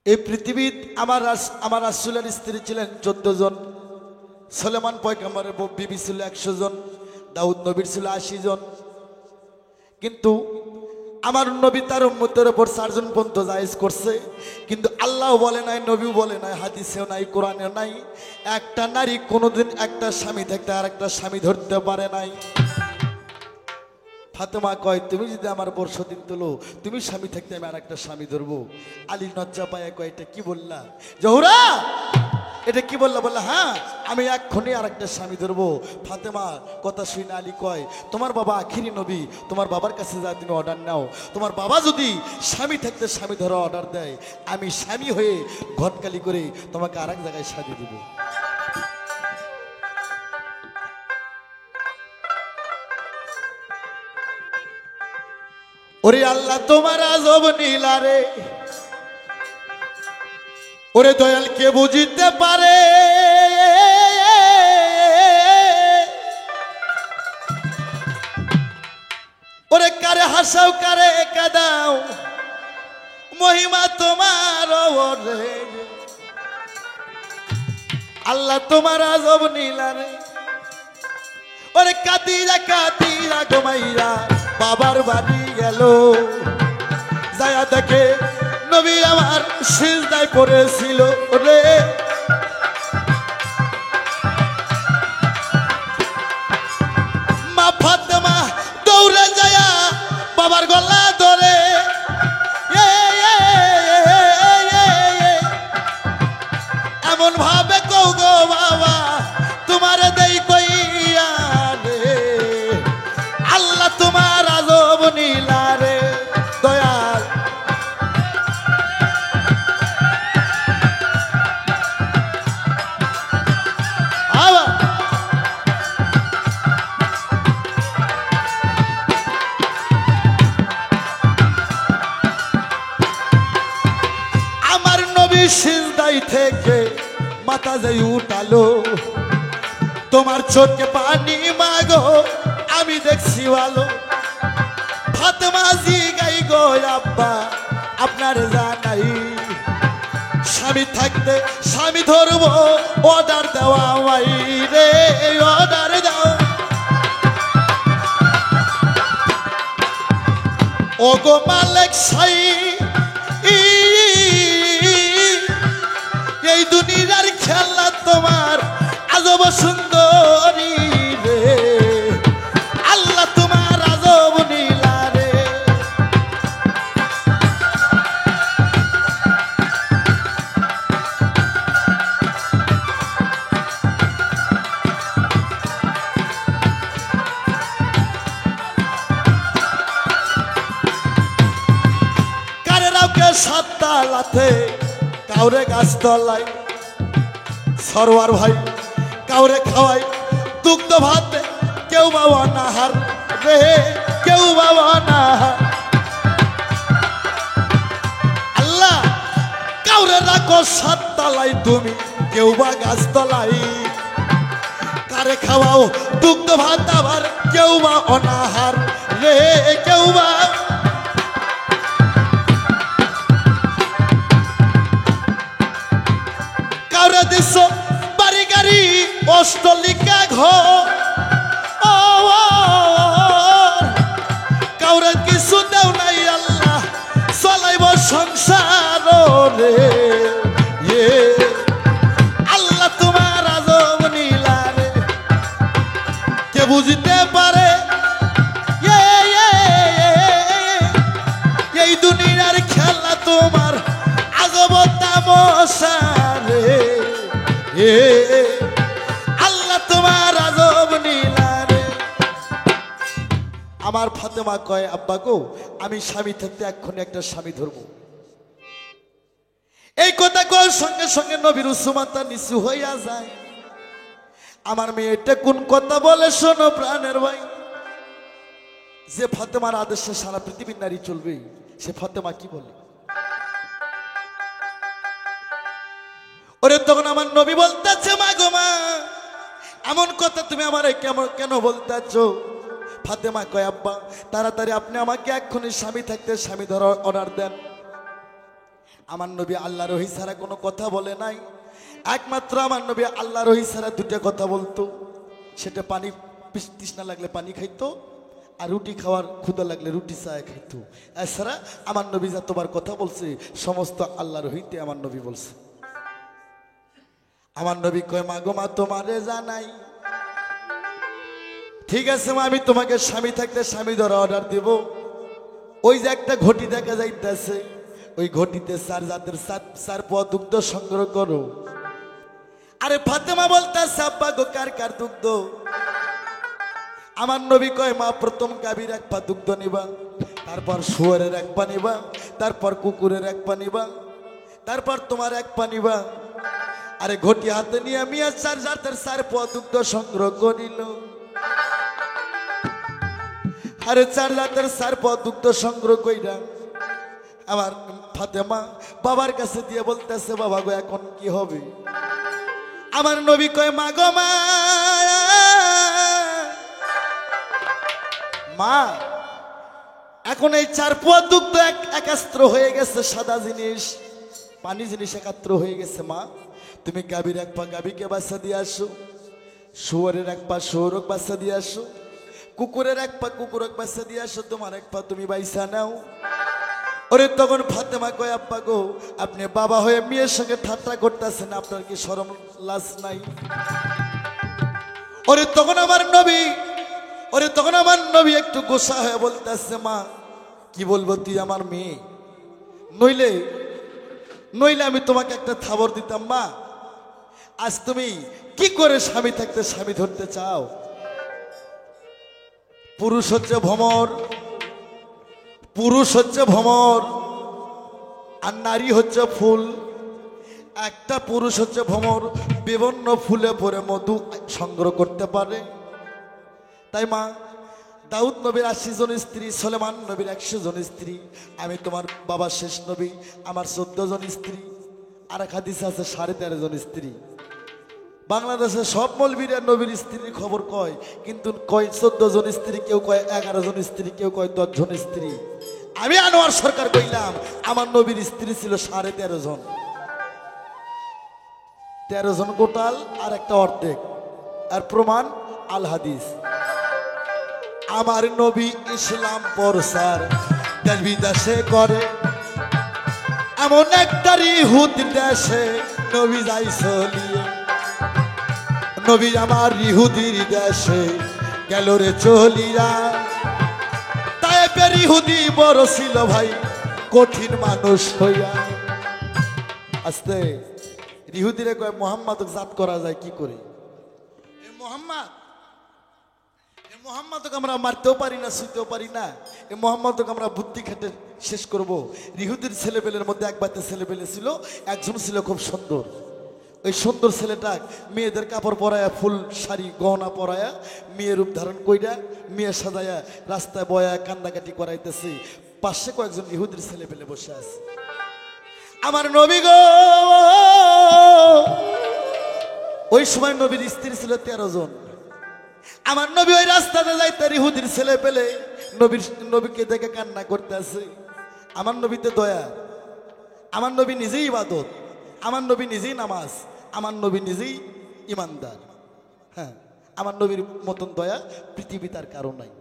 এই পৃথিবীত আমার রাসূলের স্ত্রী ছিলেন 14 জন সুলেমান পয়গম্বরের বিবি ছিল 100 জন দাউদ নবীর ছিল 80 জন কিন্তু আমার নবী তার উম্মতের উপর 4 জন পর্যন্ত জায়েজ করছে কিন্তু আল্লাহ বলে নাই নবীও বলে নাই হাদিসেও নাই কোরআনেও নাই একটা নারী কোনোদিন একটা স্বামী থাকতে আর একটা স্বামী ধরতে পারে নাই ফাতেমা কয় তুমি যদি আমার বর্ষদিন তোলো তুমি স্বামী থাকতে আমি আর একটা স্বামী ধরবো আলী নজ্জা পায়া কয় এটা কি বললা জহুরা এটা কি বললা? বললা হ্যাঁ আমি এক্ষুনি আর একটা স্বামী ধরবো। ফাতেমা কথা শুনে আলী কয়, তোমার বাবা আখিরি নবী, তোমার বাবার কাছে যা তুমি অর্ডার নাও। তোমার বাবা যদি স্বামী থাকতে স্বামী ধরা অর্ডার দেয়, আমি স্বামী হয়ে ঘটকালি করে তোমাকে আর এক জায়গায় সাজিয়ে দিব। ওরে আল্লাহ তোমার আজব নীলারে, ওরে দয়াল কে বুঝিতে পারে, ওরে কারে হাসাও কারে কাদাও, মহিমা তোমার ওরে আল্লাহ তোমার আজব নীলারে। ওরে কাতিরা কাতিরা ঘুমাইয়া বাবার বাড়ি গেল, যায়া দেখে নবী আমার সিজদায় পড়েছিল রে। মা ফাতেমা দৌড়ে যায়া বাবার গলা ধরে, এমন ভাবে কও গো বাবা তোমার দেই কইয়া রে, আল্লাহ তোমার আজব নীলা রে দয়াল। আমার নবী সিজদায় থেকে মাথা যাই উঠালো, তোমার চোখে পানি মাগো আমি দেখছি ভালো। ফাতেমা জি গাই গো আব্বা আপনার জানাই, স্বামী থাকতে স্বামী ধরবো অর্ডার দেওয়া মাই রে, অর্ডার দাও। ও গো মালিক সাই এই দুনিয়ার খেলা তোমার আজব সুন্দরী রে, আল্লাহ তোমার আজব নীলা রে। কারেরাওকে সাততালাতে কাউরে গাছ তলায় সরোয়ার ভাই, কাউরে খাওয়াই দুগ্ধ ভাত, কেউ বাবা নাহার রে, কেউ বাবা নাহার। আল্লাহ কাউরে রাখো সাত তলায় তুমি, কেউ বা গাছ তলাই, কারে খাওয়াও দুগ্ধ ভাত আবার কেউ বা অনাহার রে, কেউ বা। কাউরে দিস বাড়ি গাড়ি অষ্টলিকা ঘর, কাউরে কিছু দেও নাই আল্লাহ চলাইব সংসার রে, আল্লাহ তোমার আজব নীলা রে। কে বুঝিতে পারে এই দুনিয়ার খেলা তোমার আজব তামাশা রে, আল্লাহ তোমার আজব নীলা রে। আমার ফাতেমা কয় আব্বা গো আমি স্বামী থাকতে এক্ষুনি একটা স্বামী ধরবো। এই কথা কর সঙ্গে সঙ্গে নবীর উসমানটা নিচু হইয়া যায়। আমার মেয়েটা কোন কথা বলে শোনো প্রাণের ভাই, যে ফাতেমার আদেশে সারা পৃথিবীর নারী চলবে, সে ফাতেমা কি বলে? ওরে তখন আমার নবী বলতেছে মা গো মা এমন কথা তুমি আমার কেন বলতেছ? ফাতেমা কয় আব্বা তাড়াতাড়ি আপনি আমাকে এক্ষুনি স্বামী থাকতে স্বামী ধরার অর্ডার দেন। আমার নবী আল্লাহর ওহী ছাড়া কোনো কথা বলে নাই, একমাত্র আমার নবী আল্লাহর ওহী ছাড়া দুটো কথা বলতো, সেটা পানি তৃষ্ণা লাগলে পানি খাইতো, আর রুটি খাওয়ার ক্ষুধা লাগলে রুটি চায় খাইতো। এছাড়া আমার নবী যতবার কথা বলছে সমস্ত আল্লাহর ওহীতে আমার নবী বলছে। আমার নবী কয় মা গো মা তোমারে জানাই, ঠিক আছে মা আমি তোমাকে স্বামী থাকতে স্বামী ধরা অর্ডার দিব। ওই যে একটা ঘটি দেখা যাইতেছে, ওই ঘটিতে চার জাতের চার পদ দুগ্ধ সংগ্রহ করো, আরে ফাতেমা বলতেছে আব্বা গো কার কার দুগ্ধ? আমার নবী কয় মা প্রথম গাভীর এক পা দুগ্ধ নিবা, তারপর শুয়োরের এক পা নিবা, তারপর কুকুরের এক পা নিবা, তারপর তোমার এক পা নিবা। আরে ঘটি হাতে নিয়ে মিয়া চার জাতের 4 পা দুগ্ধ সংগ্রহ করিল। আরে 4 জাতের 4 পা দুগ্ধ সংগ্রহ কইরা আমার ফাতেমা বাবার কাছে দিয়ে বলতেছে বাবা গো এখন কি হবে? আমার নবী কয় মা গো মা, মা এখন এই 4 পোয়া দুগ্ধ একাত্র হয়ে গেছে, সাদা জিনিস পানি জিনিস একাত্র হয়ে গেছে। মা তুমি গাভীর এক পা গাভীকে বাচ্চা দিয়ে আসো, শুয়োরের এক পা শুয়োরক বাচ্চা দিয়ে আসো, কুকুরের এক পা কুকুরক বাচ্চা দিয়ে আসো, তোমার এক পা তুমি বাইসা নাও। ওরে তখন ফাতেমা কয় আব্বা গো আপনি বাবা হয়ে মেয়ের সঙ্গে ঠাট্টা করতেছেন, আপনার কি শরম লাজ নাই? ওরে তখন আমার নবী একটু গোসা হয়ে বলতেছে মা কি বলবো, তুই আমার মেয়ে, নইলে আমি তোমাকে একটা থাবর দিতাম। মা আজ তুমি কি করে স্বামী থাকতে স্বামী ধরতে চাও? পুরুষ হচ্ছে ভ্রমর আর নারী হচ্ছে ফুল। একটা পুরুষ হচ্ছে ভ্রমর, বিভিন্ন ফুলে ভরে মধু সংগ্রহ করতে পারে। তাই মা দাউদ নবীর 80 জন স্ত্রী, সুলেমান নবীর 100 জন স্ত্রী, আমি তোমার বাবা শেষ নবী, আমার 14 জন স্ত্রী, আর এক হাদিসে আছে 13.5 জন স্ত্রী। বাংলাদেশে সব মৌলবীরা নবীর স্ত্রীর খবর কয়, কিন্তু কয় 14 জন স্ত্রী, কেউ কয় 11 জন স্ত্রী, কেউ কয় 10 জন স্ত্রী। আমি আনোয়ার সরকার কইলাম আমার নবীর স্ত্রী ছিল 13.5 জন, 13 জন গোটাল আর একটা অর্ধেক। আর প্রমাণ আল হাদিস। আমার নবী ইসলাম প্রচার দেশ বিদেশে করে, এমন একটা ইহুদ দেশে নবী যাই চলিয়ে। নবী আমার ইহুদির দেশে গেল রে চলিয়া, তাই পের ইহুদি বড় ছিল ভাই কঠিন মানুষ হইয়া। আস্তে ইহুদিরে কয় মোহাম্মদ জাত করা যায় কি করে? মোহাম্মদকে আমরা মারতেও পারি না, শুইতেও পারি না। এই মোহাম্মদকে আমরা বুদ্ধি খেটে শেষ করব। ইহুদির ছেলেপেলের মধ্যে এক বাচ্চা ছেলেপেলে ছিল, একজন ছিল খুব সুন্দর। ওই সুন্দর ছেলেটা মেয়েদের কাপড় পরায়া, ফুল শাড়ি গহনা পরায়া, মেয়ের রূপ ধারণ কইরা, মেয়ে সাজায়া রাস্তায় বয়া কান্দাকাটি করাইতেছে। পাশে কয়েকজন ইহুদির ছেলেপেলে বসে আছে। আমার নবী গো, ওই সময় নবীর স্ত্রী ছিল 13 জন। আমার নবী ওই রাস্তাতে যাইতে ইহুদির ছেলে পেলে নবীকে দেখে কান্না করতে আছে। আমার নবীতে দয়া, আমার নবী নিজেই ইবাদত, আমার নবী নিজেই নামাজ, আমার নবী নিজেই ইমানদার। হ্যাঁ, আমার নবীর মতন দয়া পৃথিবী তার কারণ নাই।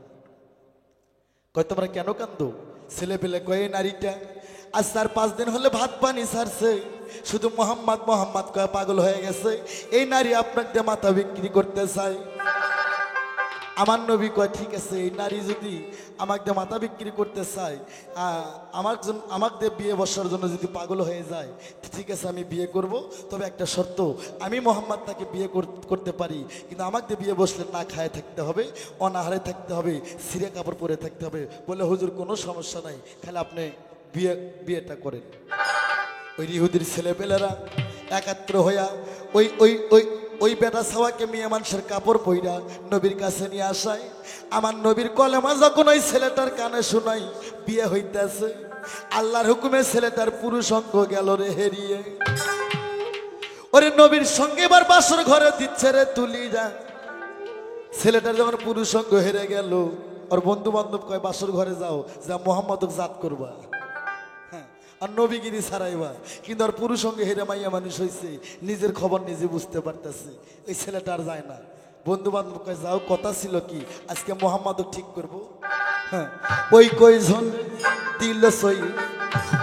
কয় তোমরা কেন কান্দো? ছেলে পেলে কয়ে নারীটা আজ তার 5 দিন হলে ভাত পানি ছাড়ছে, শুধু মোহাম্মদ মোহাম্মদ কয়ে পাগল হয়ে গেছে। এই নারী আপনাকে মাথা বিক্রি করতে চায়। আমার নবী কয় ঠিক আছে, এই নারী যদি আমাকে মাথা বিক্রি করতে চায়, আমাকে বিয়ে বসার জন্য যদি পাগল হয়ে যায়, ঠিক আছে আমি বিয়ে করব, তবে একটা শর্ত, আমি মোহাম্মদ তাকে বিয়ে করতে পারি, কিন্তু আমাকে বিয়ে বসলে না খায় থাকতে হবে, অনাহারে থাকতে হবে, ছিঁড়ে কাপড় পরে থাকতে হবে। বলে হুজুর কোনো সমস্যা নাই, খালি আপনি বিয়েটা করেন। ওই ইহুদির ছেলেপেলেরা একাত্র হইয়া ওই ওই ওই ওই বেটা ছাওয়াকে মেয়ে মানুষের কাপড় পইরা নবীর কাছে নিয়ে আসায়। আমার নবীর কলেমা যখন ওই ছেলেটার কানে শোনাই, বিয়ে হইতেছে। আল্লাহর হুকুমে ছেলেটার পুরুষ অঙ্গ গেল রে হেরিয়ে। ওরে নবীর সঙ্গে এবার বাসর ঘরে দিচ্ছে রে তুলি যা। ছেলেটার যখন পুরুষ অঙ্গ হেরে গেল, ওর বন্ধু বান্ধব কয় বাসর ঘরে যাও, যা মোহাম্মদক জাত করবা, আর নবীগিরি ছাড়াইবা। কিন্তু আর পুরুষ সঙ্গে হেরে মাইয়া মানুষ হয়েছে, নিজের খবর নিজে বুঝতে পারতেছে। ওই ছেলেটা আর যায় না। বন্ধু বান্ধব কয় যাও, কথা ছিল কি আজকে মোহাম্মদও ঠিক করবো। হ্যাঁ, ওই কয়জন দিল সই,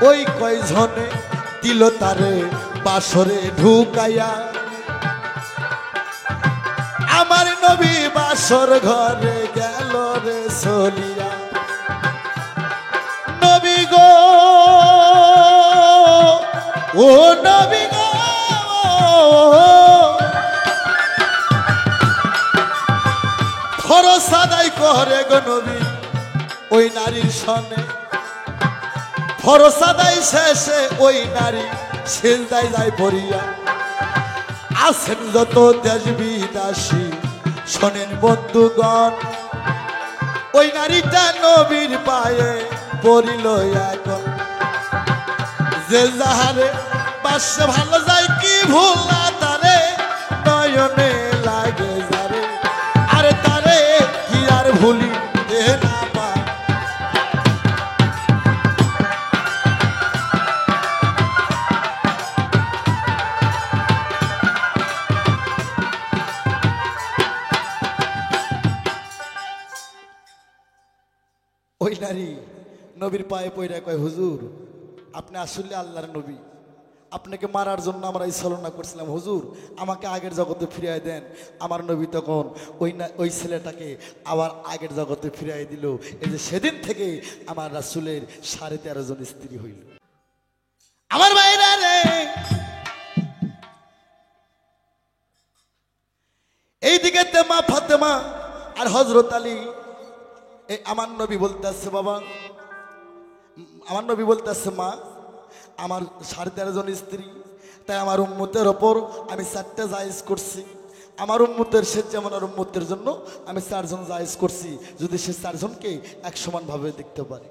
ওই কয়জনে দিল তারে বাসরে ঢুকাইয়া। আমার নবী বাসর ঘরে গেল রে চলিয়া। নবী গো, ও নবী গো, ফরজ আদায় করে গো নবী ওই নারীর সনে ফরজ আদায় শেষে ওই নারী সিজদায় যায় পড়িয়া আছেন যত দেশ বিদেশী শোনেন বন্ধুগণ ওই নারীটা নবীর পায়ে পড়িল এখন যে যাহারে পাশে ভালো যায় কি ভুল না তারে নয়নে লাগে যারে আরে তারে কি আর ভুলি দে না পা ওই নারী নবীর পায়ে পড়ে কয় হুজুর আপনি আসলে আল্লাহর নবী আপনাকে মারার জন্য আমরা এই ছলনা করছিলাম হুজুর আমাকে আগের জগতে ফিরিয়ে দেন আমার নবী তখন ওই ছেলেটাকে আবার আগের জগতে ফিরিয়ে দিল এই যে সেদিন থেকে আমার রাসূলের 13.5 জন স্ত্রী হইল আমার ভাইরা রে এইদিকে মা ফাতেমা আর হযরত আলী এই আমার নবী বলতেছে বাবা আমার নবী বলতেছে মা আমার 13.5 জন স্ত্রী তাই আমার উম্মতের ওপর আমি 4টা জায়েজ করছি আমার উম্মতের সে যেমন আর উম্মতের জন্য আমি 4 জন জায়েজ করছি যদি সে 4 জনকে এক সমানভাবে দেখতে পারে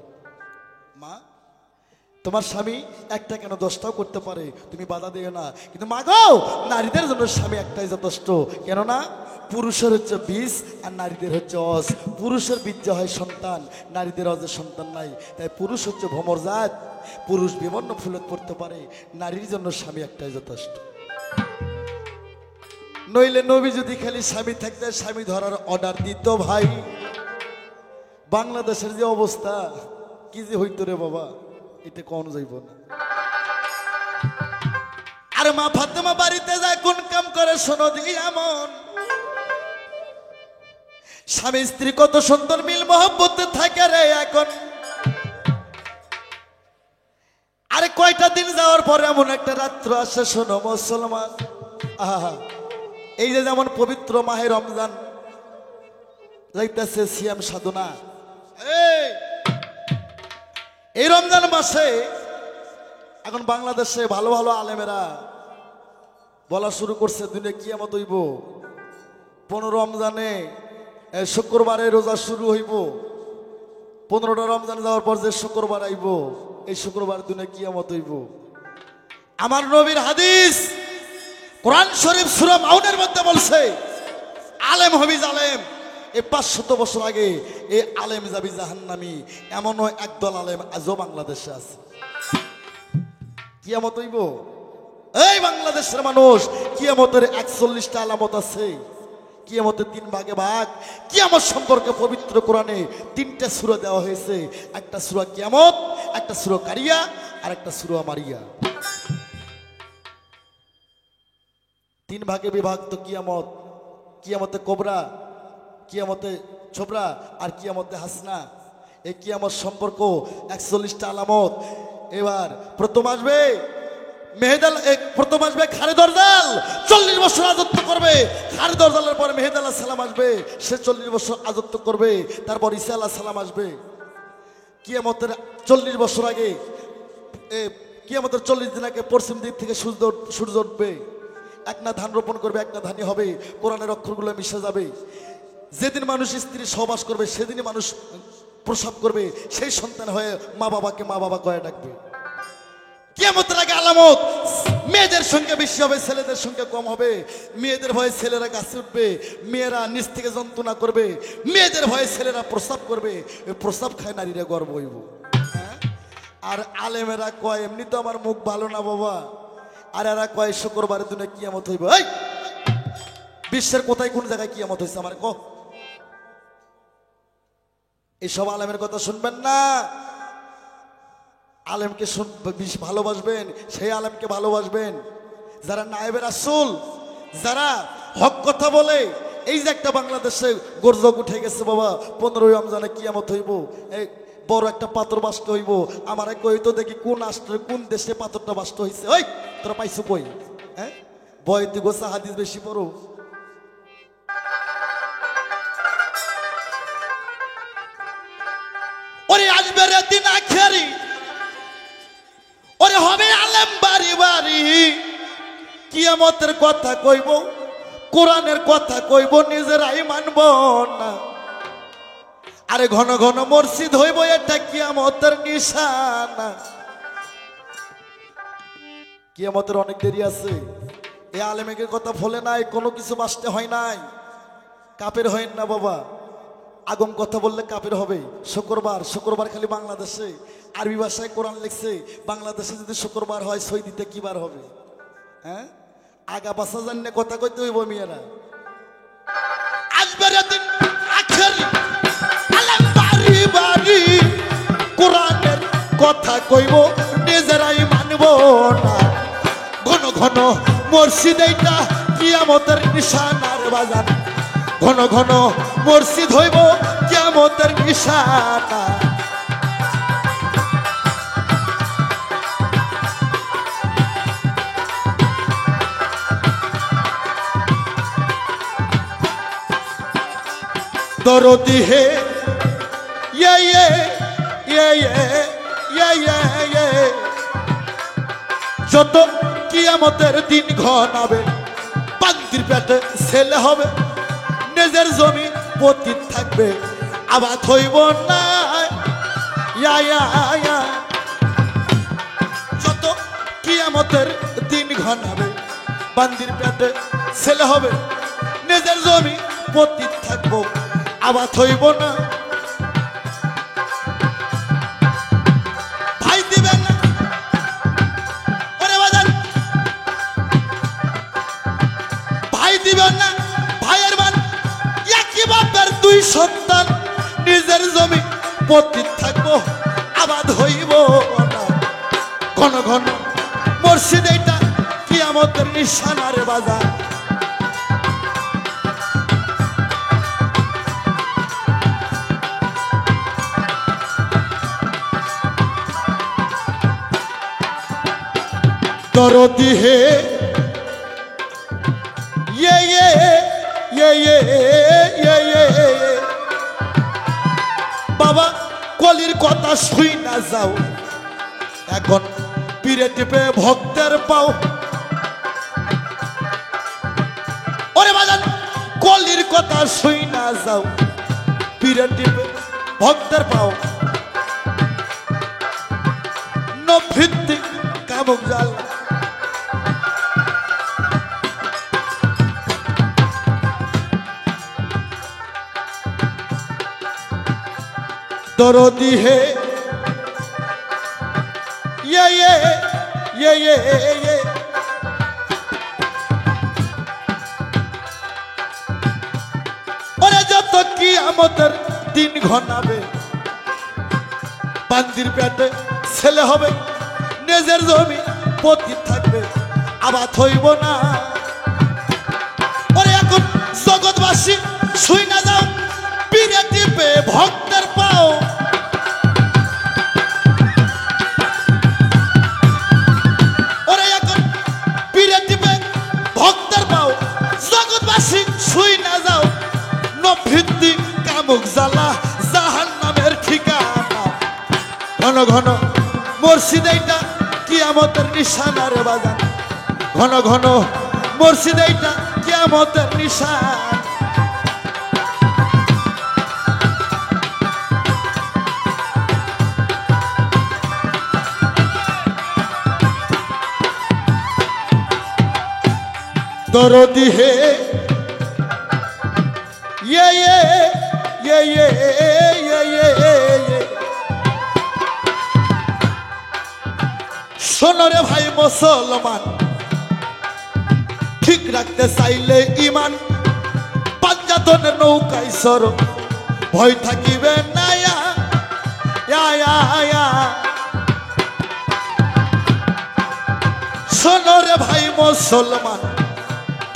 মা তোমার স্বামী একটা কেন 10টাও করতে পারে তুমি বাধা দিও না কিন্তু মা গো নারীদের জন্য স্বামী একটাই যথেষ্ট কেন না পুরুষের হচ্ছে বীজ আর নারীদের হচ্ছে অজ পুরুষের বীর্য হয় সন্তান নারীদের অজের সন্তান নাই তাই পুরুষ হচ্ছে ভ্রমরজাত পুরুষ বিভিন্ন ফুলত পড়তে পারে নারীর জন্য স্বামী একটাই যথেষ্ট নইলে নবী যদি খালি স্বামী থাকতে স্বামী ধরার অর্ডার দিত ভাই বাংলাদেশের যে অবস্থা কি যে হইতো রে বাবা এটা কোন যাইব না আর মা ফাতেমা বাড়িতে যায় কোন কাম করে শোনো দি এমন স্বামী স্ত্রী কত সুন্দর মিল মহব্বতে থাকে রে এখন আরে কয়টা দিন যাওয়ার পরে এমন একটা রাত্র আসে শোনো মুসলমান আহা এই যে যেমন পবিত্র মাহে রমজান যাইতেছে সিয়াম সাধনা এই রমজান মাসে এখন বাংলাদেশে ভালো ভালো আলেমেরা বলা শুরু করছে দুনিয়া কিয়ামত হইব 15 রমজানে শুক্রবারে রোজা শুরু হইব 15টা রমজান যাওয়ার পর যে শুক্রবার আইব এই শুক্রবার দুনিয়া কিয়ামত হইব আমার নবীর হাদিস কোরআন শরীফ সূরা মাউনের মধ্যে বলছে আলেম হবি জালেম এই 500 বছর আগে এই আলেম যাবি জাহান্নামী এমনও একদল আলেম আজও বাংলাদেশে আছে কিয়ামত হইব এই বাংলাদেশের মানুষ কিয়ামতের 41টা আলামত আছে কিয়ামতের 3 ভাগে ভাগ কিয়ামত সম্পর্কে পবিত্র কোরআনে 3টা সূরা দেওয়া হয়েছে একটা সূরা কিয়ামত একটা সূরা কারিয়া আর একটা সূরা মারিয়া 3 ভাগে বিভক্ত কিয়ামত কিয়ামতে কোবরা কিয়ামতে ছোবরা আর কিয়ামতে হাসনা এই কিয়ামত সম্পর্ক 41টা আলামত এবার প্রথম আসবে মেহেদাল প্রথম আসবে খারে দরজাল 40 বছর রাজত্ব করবে খারে দরজালের পরে মেহেদ আলাইহিস সালাম আসবে সে 40 বছর রাজত্ব করবে তারপর ঈসা আলাইহিস সালাম আসবে কিয়ামতের 40 বছর আগে কিয়ামতের 40 দিন আগে পশ্চিম দিক থেকে সূর্য উঠবে একটা ধান রোপণ করবে একটা ধানই হবে কোরআনের অক্ষরগুলো মিশে যাবে যেদিন মানুষ স্ত্রী সহবাস করবে সেদিনই মানুষ প্রসব করবে সেই সন্তান হয়ে মা বাবাকে মা বাবা কয়ে ডাকবে কিয়ামতের আগে আলামত মেয়েদের সংখ্যা বেশি হবে ছেলেদের সংখ্যা কম হবে মেয়েদের ভয়ে ছেলেরা গাছে উঠবে মেয়েরা নিচ থেকে যন্ত্রণা করবে মেয়েদের ভয়ে ছেলেরা প্রস্রাব করবে প্রস্রাব খায় নারীরা গর্ব হইব আর আলেমেরা কয় এমনি তো আমার মুখ ভালো না বাবা আর এরা কয় শুক্রবারের দিনে কিয়ামত হইব এই বিশ্বের কোথায় কোন জায়গায় কিয়ামত হয়েছে আমার কহ এইসব আলেমের কথা শুনবেন না আলেমকে ভালোবাসবেন সেই আলেমকে ভালোবাসবেন যারা নায়েবে রাসূল যারা হক কথা বলে এই যে একটা বাংলাদেশে গর্জক উঠে গেছে বাবা 15 রমজানে কিয়ামত হইব এই বড় একটা পাথর বাস্ত হইব আমার কই তো দেখি কোন রাষ্ট্রে কোন দেশে পাথরটা বাস্ত হইছে ওই তোরা পাইছো কই হ্যাঁ বয় তুই গোসা হাদিস বেশি পড়ো ওরে আসবে রে দিন আখেরি, ওরে হবে আলেম বাড়ি বাড়ি, কিয়ামতের কথা কইব, কোরআনের কথা কইব, নিজেরাই মানব না। আরে ঘন ঘন মসজিদ হইব, এটা কিয়ামতের নিশানা। কিয়ামতের অনেক দেরি আছে। এই আলেমের কথা ফলে নাই, কোনো কিছু বাঁচতে হয় নাই। কাপের হয় না বাবা, আগম কথা বললে কাপের হবে। শুক্রবার শুক্রবার খালি বাংলাদেশে আরবি ভাষায় কোরআন লিখছে, বাংলাদেশে যদি শুক্রবার হয় সৌদিতে কি বার হবে? হ্যাঁ, আগা বাসা জানলে কথা কইতে হইব মেয়েরা। আসবে দিন আখেরি, আলেম বাড়ি বাড়ি, কোরআনের কথা কইব, নিজেরাই মানব না। ঘন ঘন মসজিদ, এইটা কিয়ামতের নিশানার বাজার। ঘন ঘন মসজিদ হইব, কিয়ামতের নিশানা। দরদি হে ইয়ে ইয়ে ইয়ে ইয়ে ইয়ে ইয়ে, যত কিয়ামতের দিন ঘনাবে, পান্তির পেটে ছেলে হবে, নিজের জমি পতিত থাকবে, আবাদ হইব না। ইয়া ইয়া ইয়া, যত কিয়ামতের দিন ঘনাবে, বান্দির পেটে ছেলে হবে, নিজের জমি পতিত থাকবো, আবাদ হইব না। ভাই দিবেন না ওরে বাজান, ভাই দিবেন না, ভাইয়ের মান একই বাপের দুই সন্তান, নিজের জমি পতিত থাকবো, আবাদ হইব না। ঘন ঘন মসজিদ, এইটা কিয়ামতের নিশানার বাজার। দরদি হে ইয়ে ইয়ে ইয়ে ইয়ে ইয়ে ইয়ে, বাবা কলির কথা শুই না যাও, এখন পিড়ে টিপে ভক্তের পাও। ওরে বাজান কলির কথা শুই না যাও, পিড়ে টিপে ভক্তের পাও। নভিত্তিক কামক জাল, দরদি হে ইয়ে ইয়ে ইয়ে ইয়ে ইয়ে, ওরে যত কিয়ামতের দিন ঘনাবে, বান্দির পেটে ছেলে হবে, নিজের জমি পতিত থাকবে, আবাদ হইব না। ওরে এখন জগৎবাসী শুই না যাও, পিড়ে টিপে ভক্তের পাও। ওরে এখন পিড়ে টিপে ভক্তের পাও, জগৎবাসী শুই না যাও, নভিত্তি কামুক জ্বালা, জাহান্নামের ঠিকানা। ঘন ঘন মসজিদ, এইটা কিয়ামতের নিশানার বাজার। ঘন ঘন মসজিদ, এইটা কিয়ামতের নিশান। দরদি হে ইয়ে ইয়ে ইয়ে ইয়ে ইয়ে ইয়ে ইয়ে, শোনো রে ভাই মুসলমান, ঠিক রাখতে চাইলে ইমান, পাঞ্জাতনের নৌকায় সরো, ভয় থাকিবে না। শোনো রে ভাই মুসলমান,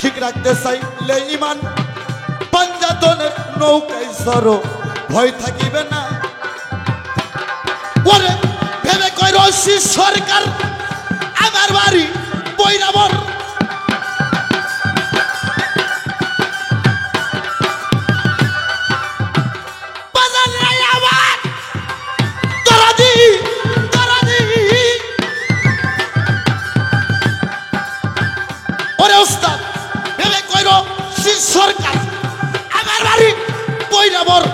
ঠিক রাখতে চাইলে ইমান, পাঞ্জাতনের নৌকায় সরো, ভয় থাকিবে না। ওরে ভেবে কই রশি সরকার, আমার বাড়ি বৈরাবর, ওরে ওস্তাদ ভেবে কইরো শিষ্যর কাজ আমার বাড়ি বৈরাবর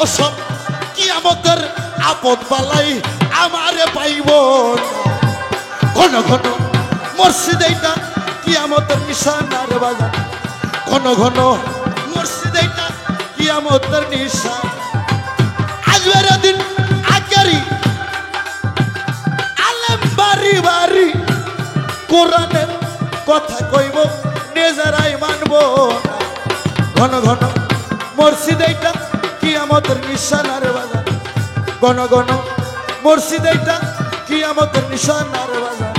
ওসব কিয়ামতের আপদ বালাই আমারে পাইব ঘন ঘন মসজিদ এইটা কিয়ামতের নিশানার বাজার ঘন ঘন মসজিদ এইটা কিয়ামতের নিশান আজবের দিন আকারি আলেম বাড়ি বাড়ি কোরআনের কথা কইব নিজেরাই মানব ঘন ঘন মসজিদ এইটা কিয়ামতের নিশানার বাজার ঘন ঘন মসজিদ এইটা কিয়ামতের নিশানার বাজার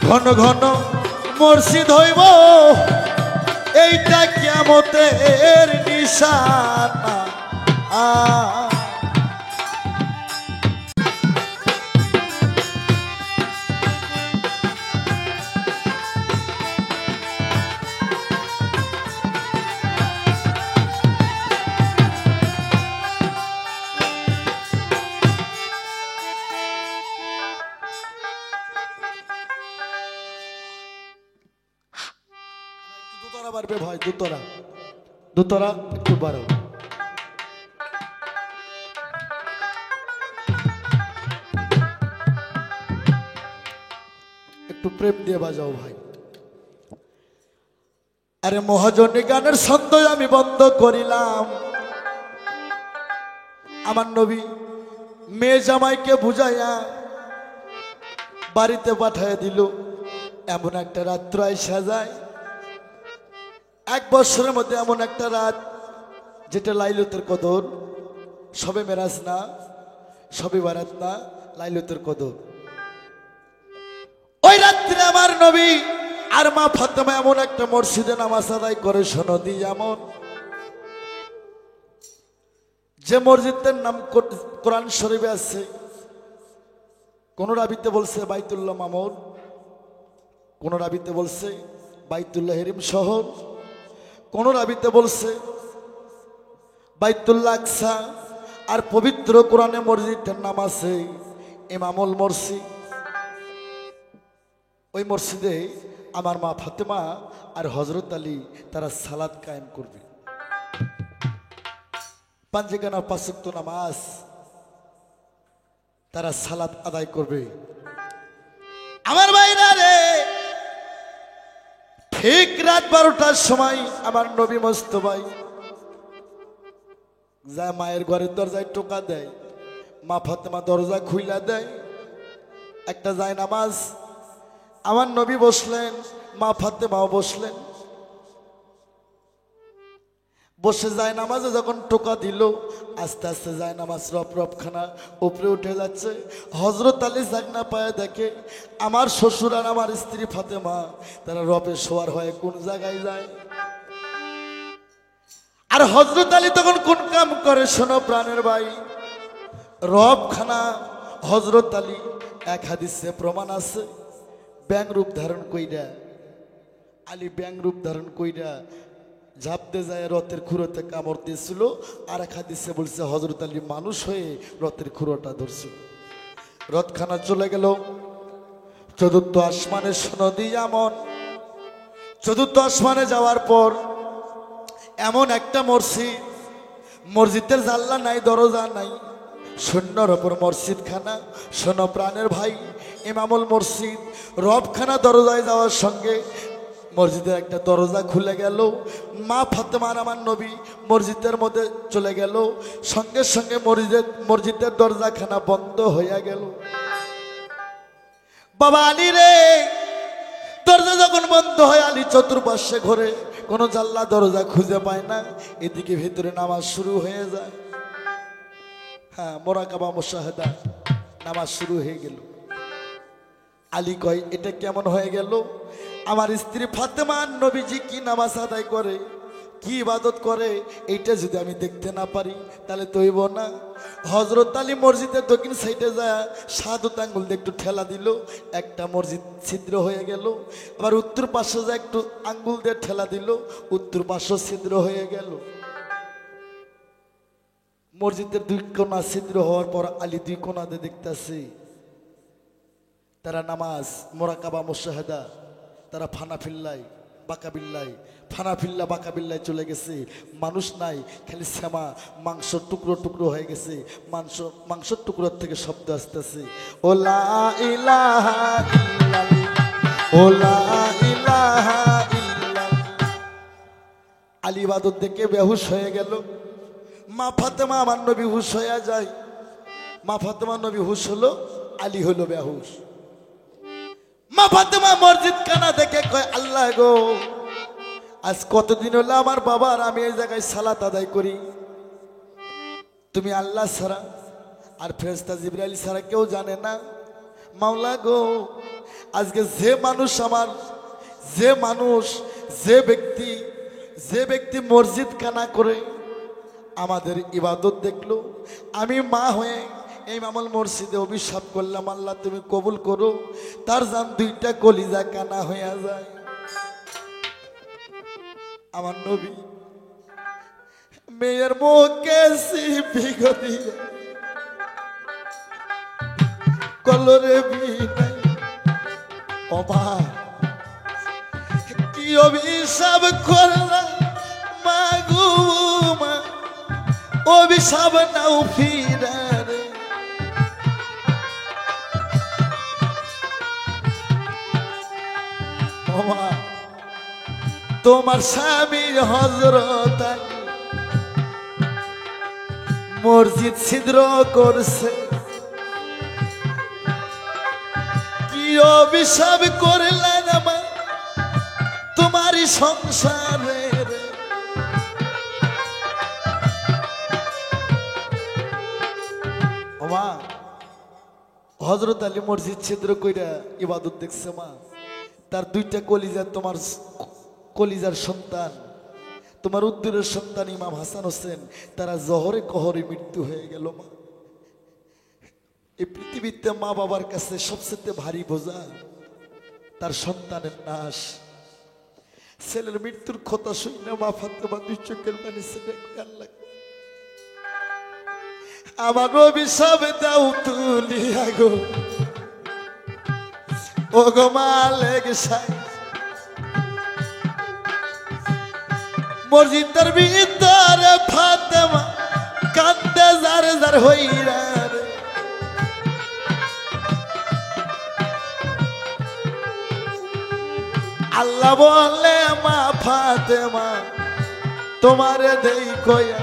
ঘন ঘন মসজিদ হইব এইটা কিয়ামতের নিশানা দুতরা বাড়বে ভাই দুতরা দুতরা একটু বাড়ো একটু প্রেম দিয়ে বাজাও ভাই আরে মহাজনী গানের ছন্দ আমি বন্ধ করিলাম আমার নবী মেয়ে জামাইকে বুঝাইয়া বাড়িতে পাঠাইয়া দিল এমন একটা রাত্র আইসা যায় এক বছরের মধ্যে এমন একটা রাত যেটা লাইলুতের কদর সবে মেরাজ না সবে বারাত না লাইলুতের কদর ওই রাত্রে আমার নবী আর মা ফাতেমা এমন একটা মসজিদে নামাজ আদায় করে সনদি যেমন যে মসজিদের নাম কোরআন শরীফে আছে কোন রাবিতে বলছে বাইতুল্লাহ মামুর কোন রাবিতে বলছে বাইতুল্লাহ হেরিম শহর কোন রাবিতে বলছে বাইতুল্লাহ আকসা আর পবিত্র কোরআনে মসজিদের নাম আছে ইমামুল মসজিদ ওই মসজিদে আমার মা ফাতেমা আর হযরত আলী তারা সালাত কায়েম করবে পাঁচগানা পাঁচ ওয়াক্ত নামাজ তারা সালাত আদায় করবে আমার ভাইরা রে ঠিক রাত 12টার সময় আমার নবী মোস্তফা যা মায়ের ঘরের দরজায় টোকা দেয় মা ফাতেমা দরজা খুইলা দেয় একটা যায় নামাজ আমার নবী বসলেন মা ফাতেমাও বসলেন বসে যায় নামাজে যখন টোকা দিল আস্তে আস্তে যায় নামাজ রপ রপখানা উপরে উঠে যাচ্ছে হযরত আলী জাগনা পায়ে দেখে আমার শ্বশুর আর আমার স্ত্রী ফাতেমা তারা রপে শোয়ার হয়ে কোন জায়গায় যায় আর হযরত আলী তখন কোন কাম করে শোনো প্রাণের ভাই রপখানা হযরত আলী এক হাদিসে প্রমাণ আছে ব্যাং রূপ ধারণ কইরা আলী ব্যাং রূপ ধারণ কইরা ঝাপতে যায় রথের খুঁড়োতে কামড় দিয়েছিল আর এক হাদিসে বলছে হযরত আলী মানুষ হয়ে রথের খুঁড়োটা ধরছিল রথখানা চলে গেল চতুর্থ আসমানে সনদি এমন চতুর্থ আসমানে যাওয়ার পর এমন একটা মসজিদ মসজিদের জানলা নাই দরজা নাই শূন্যর ওপর মসজিদখানা শোনো প্রাণের ভাই ইমামুল মসজিদ রবখানা দরজায় যাওয়ার সঙ্গে মসজিদের একটা দরজা খুলে গেল মা ফাতেমা আমার নবী মসজিদের মধ্যে চলে গেল সঙ্গে সঙ্গে মসজিদের দরজাখানা বন্ধ হয়ে গেল বাবা আলী রে দরজা যখন বন্ধ হয় আলী চতুর্পাশে ঘরে কোনো জানলা দরজা খুঁজে পায় না এদিকে ভিতরে নামাজ শুরু হয়ে যায় হ্যাঁ মোরাকাবা মুশাহাদা নামাজ শুরু হয়ে গেল আলী কয় এটা কেমন হয়ে গেল আমার স্ত্রী ফাতেমা নবীজি কি নামাজ আদায় করে কি ইবাদত করে এইটা যদি আমি দেখতে না পারি তাহলে তো হইব না হযরত আলী মসজিদের দক্ষিণ সাইডে যায় সাদত আঙ্গুল দিয়ে একটু ঠেলা দিল একটা মসজিদ ছিদ্র হয়ে গেল আবার উত্তর পাশে যায় একটু আঙ্গুল দিয়ে ঠেলা দিল উত্তর পাশে ছিদ্র হয়ে গেল মসজিদের দুই কোণা ছিদ্র হওয়ার পর আলী দুই কোণাতে দেখতেছে তারা নামাজ মোরাকাবা মুশাহাদা তারা ফানাফিল্লাই বাঁকাবিল্লাই ফানাফিল্লা বাঁকাবিল্লায় চলে গেছে। মানুষ নাই, খালি শ্যামা মাংস টুকরো টুকরো হয়ে গেছে। মাংসের টুকরোর থেকে শব্দ আসতেছে, ও লা ইলাহা ইল্লাল্লাহ, ও লা ইলাহা ইল্লাল্লাহ। আলী ইবাদত দেখে বেহুশ হয়ে গেল। মা ফাতেমা আমার নবী হুশ হয়ে যায়। মা ফাতেমা নবী হুশ হলো, আলী হলো বেহুশ। মা ফাতেমা মসজিদ কানা দেখে কয়, আল্লাহ গো, আজ কতদিন হলো আমার বাবার আমি এই জায়গায় সালাত আদায় করি, তুমি আল্লাহ ছাড়া আর ফেরেশতা জিবরাইল ছাড়া কেউ জানে না। মাওলা গো, আজকে যে মানুষ যে ব্যক্তি মসজিদ কানা করে আমাদের ইবাদত দেখলো, আমি মা হয়ে এই মামল মসজিদে অভিশাপ করলাম, আল্লাহ তুমি কবুল করো, তার জান দুইটা কলিজা কানা হয়ে যায়। আমার নবী মেয়ের মুখে সিপি গদি কলরে বিনাই, ও মা কি অভিশাপ করলা মা গো মা, অভিশাপ নাও ফিরা রে। ও মা, তোমার স্বামী হযরত আলী মসজিদ ছিদ্র করছে, কি অভিশাপ করলেন মা তোমারই সংসারে রে। ও মা, হযরত আলী মসজিদ ছিদ্র কইরা ইবাদত দেখছে মা, তার দুইটা কলিজা, তোমার কলিজার সন্তান, তোমার উদ্দুরের সন্তান ইমাম হাসান হোসেন, তারা জহরে কহরে মৃত্যু হয়ে গেল মা। এই পৃথিবীতে মা বাবার কাছে সবচেয়ে ভারী বোঝা তার সন্তানের নাশ। ছেলের মৃত্যুর কথা শুনে মা ফাতেমা দুই চোখের পানি ছেড়ে আল্লাহ আমার অভিশাপ দাও তুলিয়া গো, ও গো মালিক সাহেব। মসজিদের ভিতরে ফাতেমা কান্দে জার জার হইরা রে। আল্লাহ বলে মা ফাতেমা তোমারে দেই কইয়া,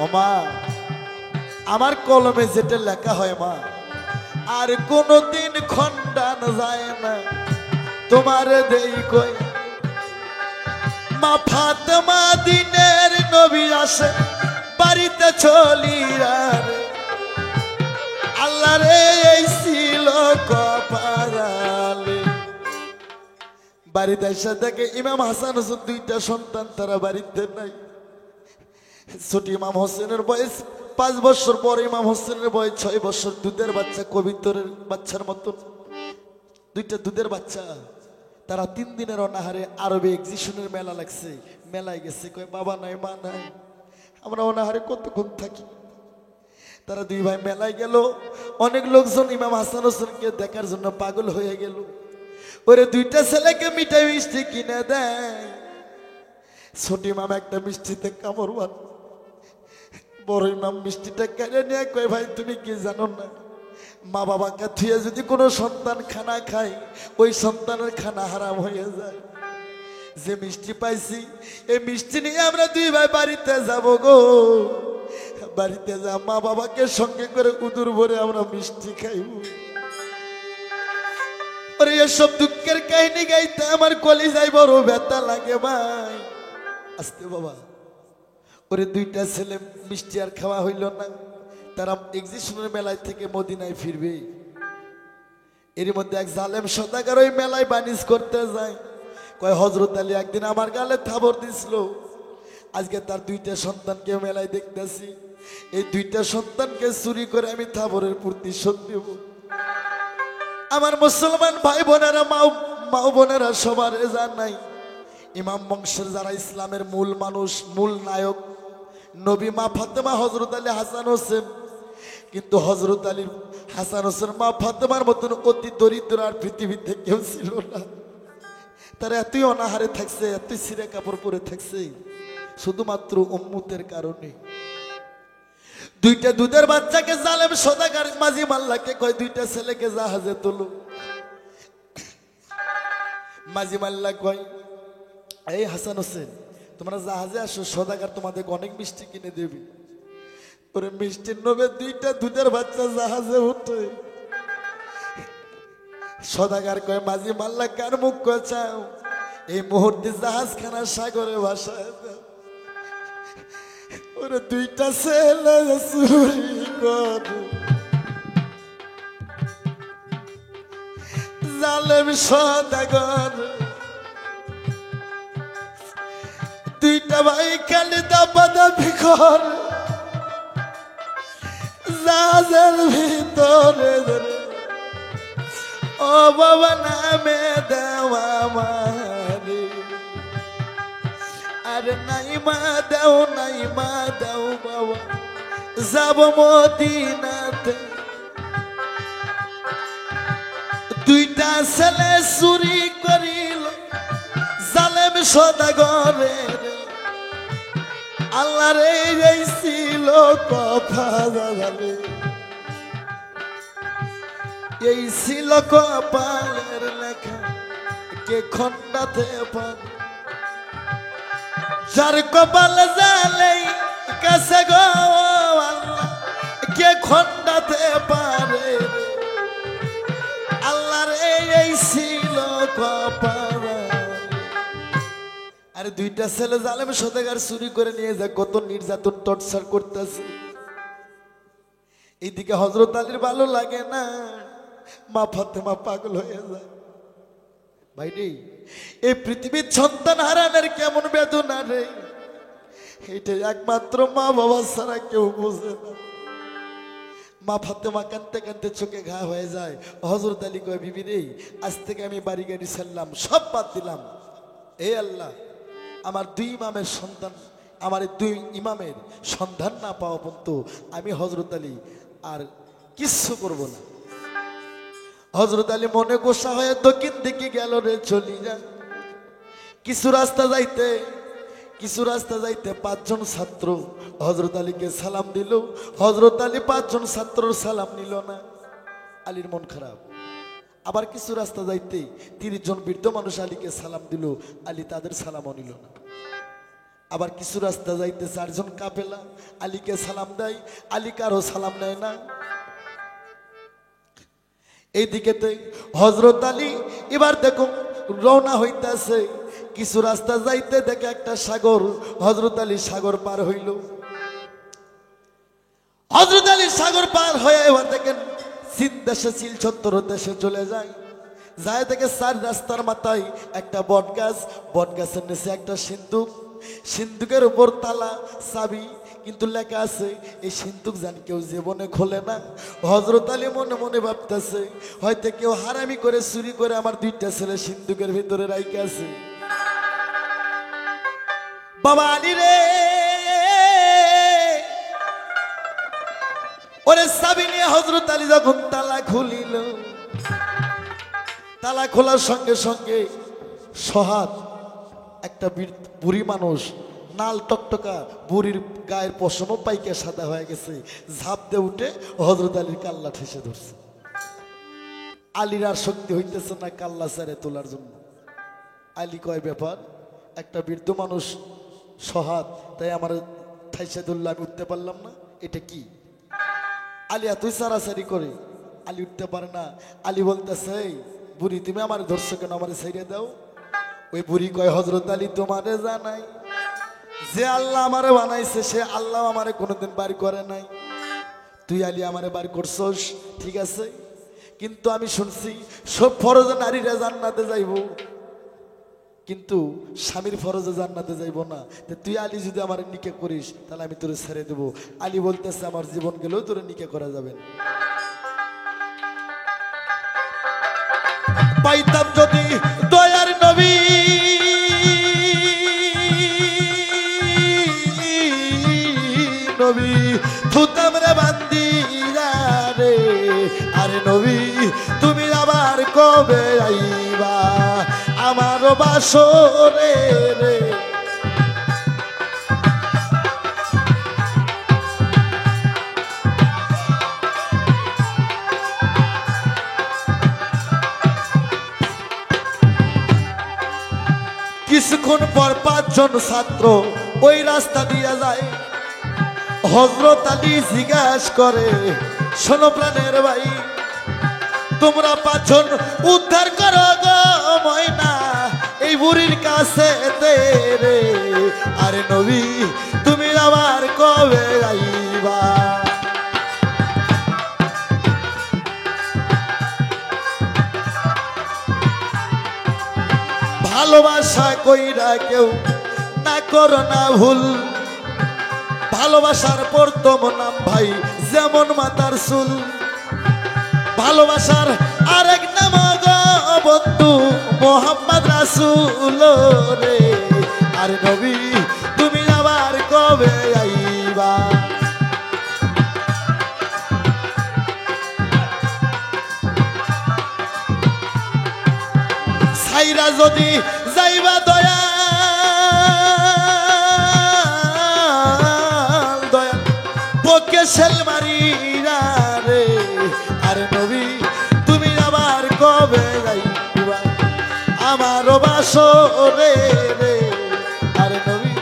ও মা আমার কলমে যেটা লেখা হয় মা আর কোনদিন খণ্ডান যায় না, তোমারে দেই কইয়া। মা ফাতেমা দিনের নবী আসে বাড়িতে চলিয়া রে, আল্লাহ রে এই ছিল কপালে। বাড়িতে এসে দেখে ইমাম হাসান হোসেন দুইটা সন্তান তারা বাড়িতে নাই। ছোট ইমাম হোসেনের বয়স 5 বছর, পর ইমাম হোসেনের বয়স 6 বছর। দুধের বাচ্চা, কবিতরের বাচ্চার মতো দুইটা দুধের বাচ্চা। তারা 3 দিনের অনাহারে আরবে এক্সিবিশনের মেলা লাগছে, মেলায় গেছে, কয় বাবা নাই মা নাই, আমরা অনাহারে কতক্ষণ থাকি। তারা দুই ভাই মেলায় গেল। অনেক লোকজন ইমাম হাসান হোসেনকে দেখার জন্য পাগল হয়ে গেল। ওরে দুইটা ছেলেকে মিঠাই মিষ্টি কিনে দেয়। ছোট ইমাম একটা মিষ্টিতে কামড় মার, বড় ইমাম মিষ্টিটা কেড়ে নিয়ে কয় ভাই তুমি কি জানো না, মা বাবাকে থুয়ে যদি কোনো সন্তান খানা খায় ওই সন্তানের খানা হারাম হয়ে যায়। যে মিষ্টি পাইছি এই মিষ্টি নিয়ে আমরা দুই ভাই বাড়িতে যাব গো। বাড়িতে যা মা বাবাকে সঙ্গে করে উদুর ভরে আমরা মিষ্টি খাইব। আরে এসব দুঃখের কাহিনী গাইতে আমার কলিজায় বড় ব্যথা লাগে ভাই। আস্তে বাবা। ওরে দুইটা ছেলে মিষ্টি আর খাওয়া হইল না। তারা এক্সিবিশনের মেলায় থেকে মদিনায় ফিরবে। এর মধ্যে এক জালেম সদাগর ওই মেলায় বাণিজ্য করতে যায়। কয় হযরত আলী একদিন আমার গালে থাবর দিছিল, আজকে তার দুইটা সন্তানকে মেলায় দেখতেছি, এই দুইটা সন্তানকে চুরি করে আমি থাবরের প্রতিশোধ দেব। আমার মুসলমান ভাই বোনেরা, মা বোনেরা সবার জানাই, ইমাম বংশের যারা ইসলামের মূল মানুষ, মূল নায়ক নবী মা ফাতেমা, হযরত আলী, হাসান হোসেন। কিন্তু হযরত আলী, হাসান হোসেন, মা ফাতেমার মতন অতি দরিদ্র আর পৃথিবীতে কেউ ছিল না। তারা এতই অনাহারে থাকছে, এতই ছিঁড়ে কাপড় পরে থাকছে শুধুমাত্র উম্মতের কারণে। দুইটা দুধের বাচ্চাকে জালেম সদাগর মাঝি মাল্লাকে কয় দুইটা ছেলেকে জাহাজে তোলো। মাঝি মাল্লা কয় এই হাসান হোসেন তোমরা জাহাজে আসো, সদাগর তোমাদেরকে অনেক মিষ্টি কিনে দেবে। ওরে মিষ্টির লোভে দুইটা দুধের বাচ্চা জাহাজে উঠে। সদাগর কয় মাঝি মাল্লা কার মুখ চাও, এই মুহূর্তে জাহাজ খানা সাগরে ভাসায় দাও। ওরে দুইটা ছেলে চুরি করে জালেম সদাগর, দুইটা ভাই খালি দাবাদাবি করে জাহাজের ভিতরে। ও বাবা নামে দেওয়া মারে, আরে নাই মা দাও বাবা, যাব মদিনাতে। দুইটা ছেলে চুরি করিল জালেম সদাগরের, আল্লাহ রে এই ছিল কথা জানে, এই ছিল কপালের লেখা কে খন্ডাতে পারে। যার কপাল জালে কাছে গো আল্লাহ কে খন্ডাতে পারে, আল্লাহর এই ছিল কপাল। আরে দুইটা ছেলে জালেম সদাগর চুরি করে নিয়ে যায়, কত নির্যাতন টর্চার করতেছে। এইদিকে হযরত আলীর ভালো লাগে না, মা ফাতেমা পাগল হয়ে যায়। ভাই রে এই পৃথিবীর সন্তান হারানোর কেমন বেদনা রে, এটা একমাত্র মা বাবা ছাড়া কেউ বোঝে না। মা ফাতেমা কাঁদতে কাঁদতে চোখে ঘা হয়ে যায়। হযরত আলী কয় বিবি রে আজ থেকে আমি বাড়ি গাড়ি ছাড়লাম, সব বাদ দিলাম। এই আল্লাহ আমার দুই ইমামের সন্তান, আমার দুই ইমামের সন্ধান না পাওয়া পর্যন্ত আমি হযরত আলী আর কিচ্ছু করব না। হযরত আলী মনে গোসা হয়ে দক্ষিণ দিকে গেল রে চলি যা। কিছু রাস্তা যাইতে পাঁচজন ছাত্র হযরত আলীকে সালাম দিল। হযরত আলী পাঁচজন ছাত্রর সালাম নিল না, আলীর মন খারাপ। আবার কিছু রাস্তা যাইতে 30 জন বৃদ্ধ মানুষ আলীকে সালাম দিল, আলী তাদের সালামও নিল না। আবার কিছু রাস্তা যাইতে 4 জন কাফেলা আলীকে সালাম দেয়, আলী কারো সালাম নেয় না। এইদিকেতে হযরত আলী এবার দেখো রওনা হইতাছে। কিছু রাস্তা যাইতে দেখে একটা সাগর, হযরত আলী সাগর পার হইল। হযরত আলী সাগর পার হয়ে এবার দেখেন চীন দেশে, শিলচত্বর দেশে চলে যায়। যায় দেখে 4 রাস্তার মাথায় একটা বট গাছ, বট গাছের নিচে একটা সিন্দুক, সিন্দুকের উপর তালা চাবি, কিন্তু লেখা আছে এই সিন্দুক যেন কেউ জীবনে খোলে না। হযরত আলী মনে মনে ভাবতেছে হয়তো কেউ হারামি করে চুরি করে আমার দুইটা ছেলে সিন্দুকের ভিতরে রাইখে আছে। বাবা আলী রে ওরে চাবি নিয়ে হযরত আলী যখন তালা খুলিল, তালা খোলার সঙ্গে সঙ্গে সহাত একটা বুড়ি মানুষ, নাল টকটকা বুড়ির গায়ের পশম পাইকে সাদা হয়ে গেছে, ঝাঁপ দিয়ে উঠে হযরত আলীর কাল্লা ঠেসে ধরছে। আলীর আর শক্তি হইতেছে না কাল্লা ছেড়ে তোলার জন্য। আলী কয় ব্যাপার, একটা বৃদ্ধ মানুষ সহাত, তাই আমার ঠাইসে ধরলে আমি উঠতে পারলাম না, এটা কি? আলী এতই সারাসারি করে, আলী উঠতে পারে না। আলী বলতেছে বুড়ি তুমি আমার ধরছো কেন, আমার ছেড়ে দাও। ওই বুড়ি কয় হযরত আলী তোমারে জানাই যে আল্লাহ আমারে বানাইছে সে আল্লাহ আমারে কোনোদিন বাড়ি করে নাই। তুই আলী আমারে বাড়ি করছস ঠিক আছে, কিন্তু আমি শুনছি সব ফরজে নারীরা জান্নাতে যাইব, কিন্তু স্বামীর ফরজে জান্নাতে যাইব না। তুই আলী যদি আমার নিকে করিস তাহলে আমি তোরে ছেড়ে দেবো। আলী বলতেছে আমার জীবন গেলেও তোরে নিকে করা যাবে না। পাইতাম যদি দয়ার নবী, নবী থুতাম রে বান্দিরা রে। আরে নবী তুমি আবার কবে আইবা, আমার বাসরে রে কিছুক্ষণ পর 5 জন ছাত্র ওই রাস্তা দিয়ে যায়। হযরত আলী জিজ্ঞাসা করে, শোনো প্রাণের ভাই, তোমরা 5 জন উদ্ধার করো গো ময়না এই বুড়ির কাছে রে। আরে নবী তুমি আবার কবে আইবা? ভালোবাসা কইরা কেউ না করো না ভুল, ভালোবাসার প্রথম নাম ভাই যেমন মাতার চুল, ভালোবাসার আরেক নাম গো বন্ধু মোহাম্মদ রাসূল রে। আর নবী তুমি আবার কবে আইবা? ছাইরা যদি যাইবা দয়া দয়া পকে সেল মারিরা রে। আর নবী তুমি আবার কবে যাইবা আমার বাসরে রে। আর নবী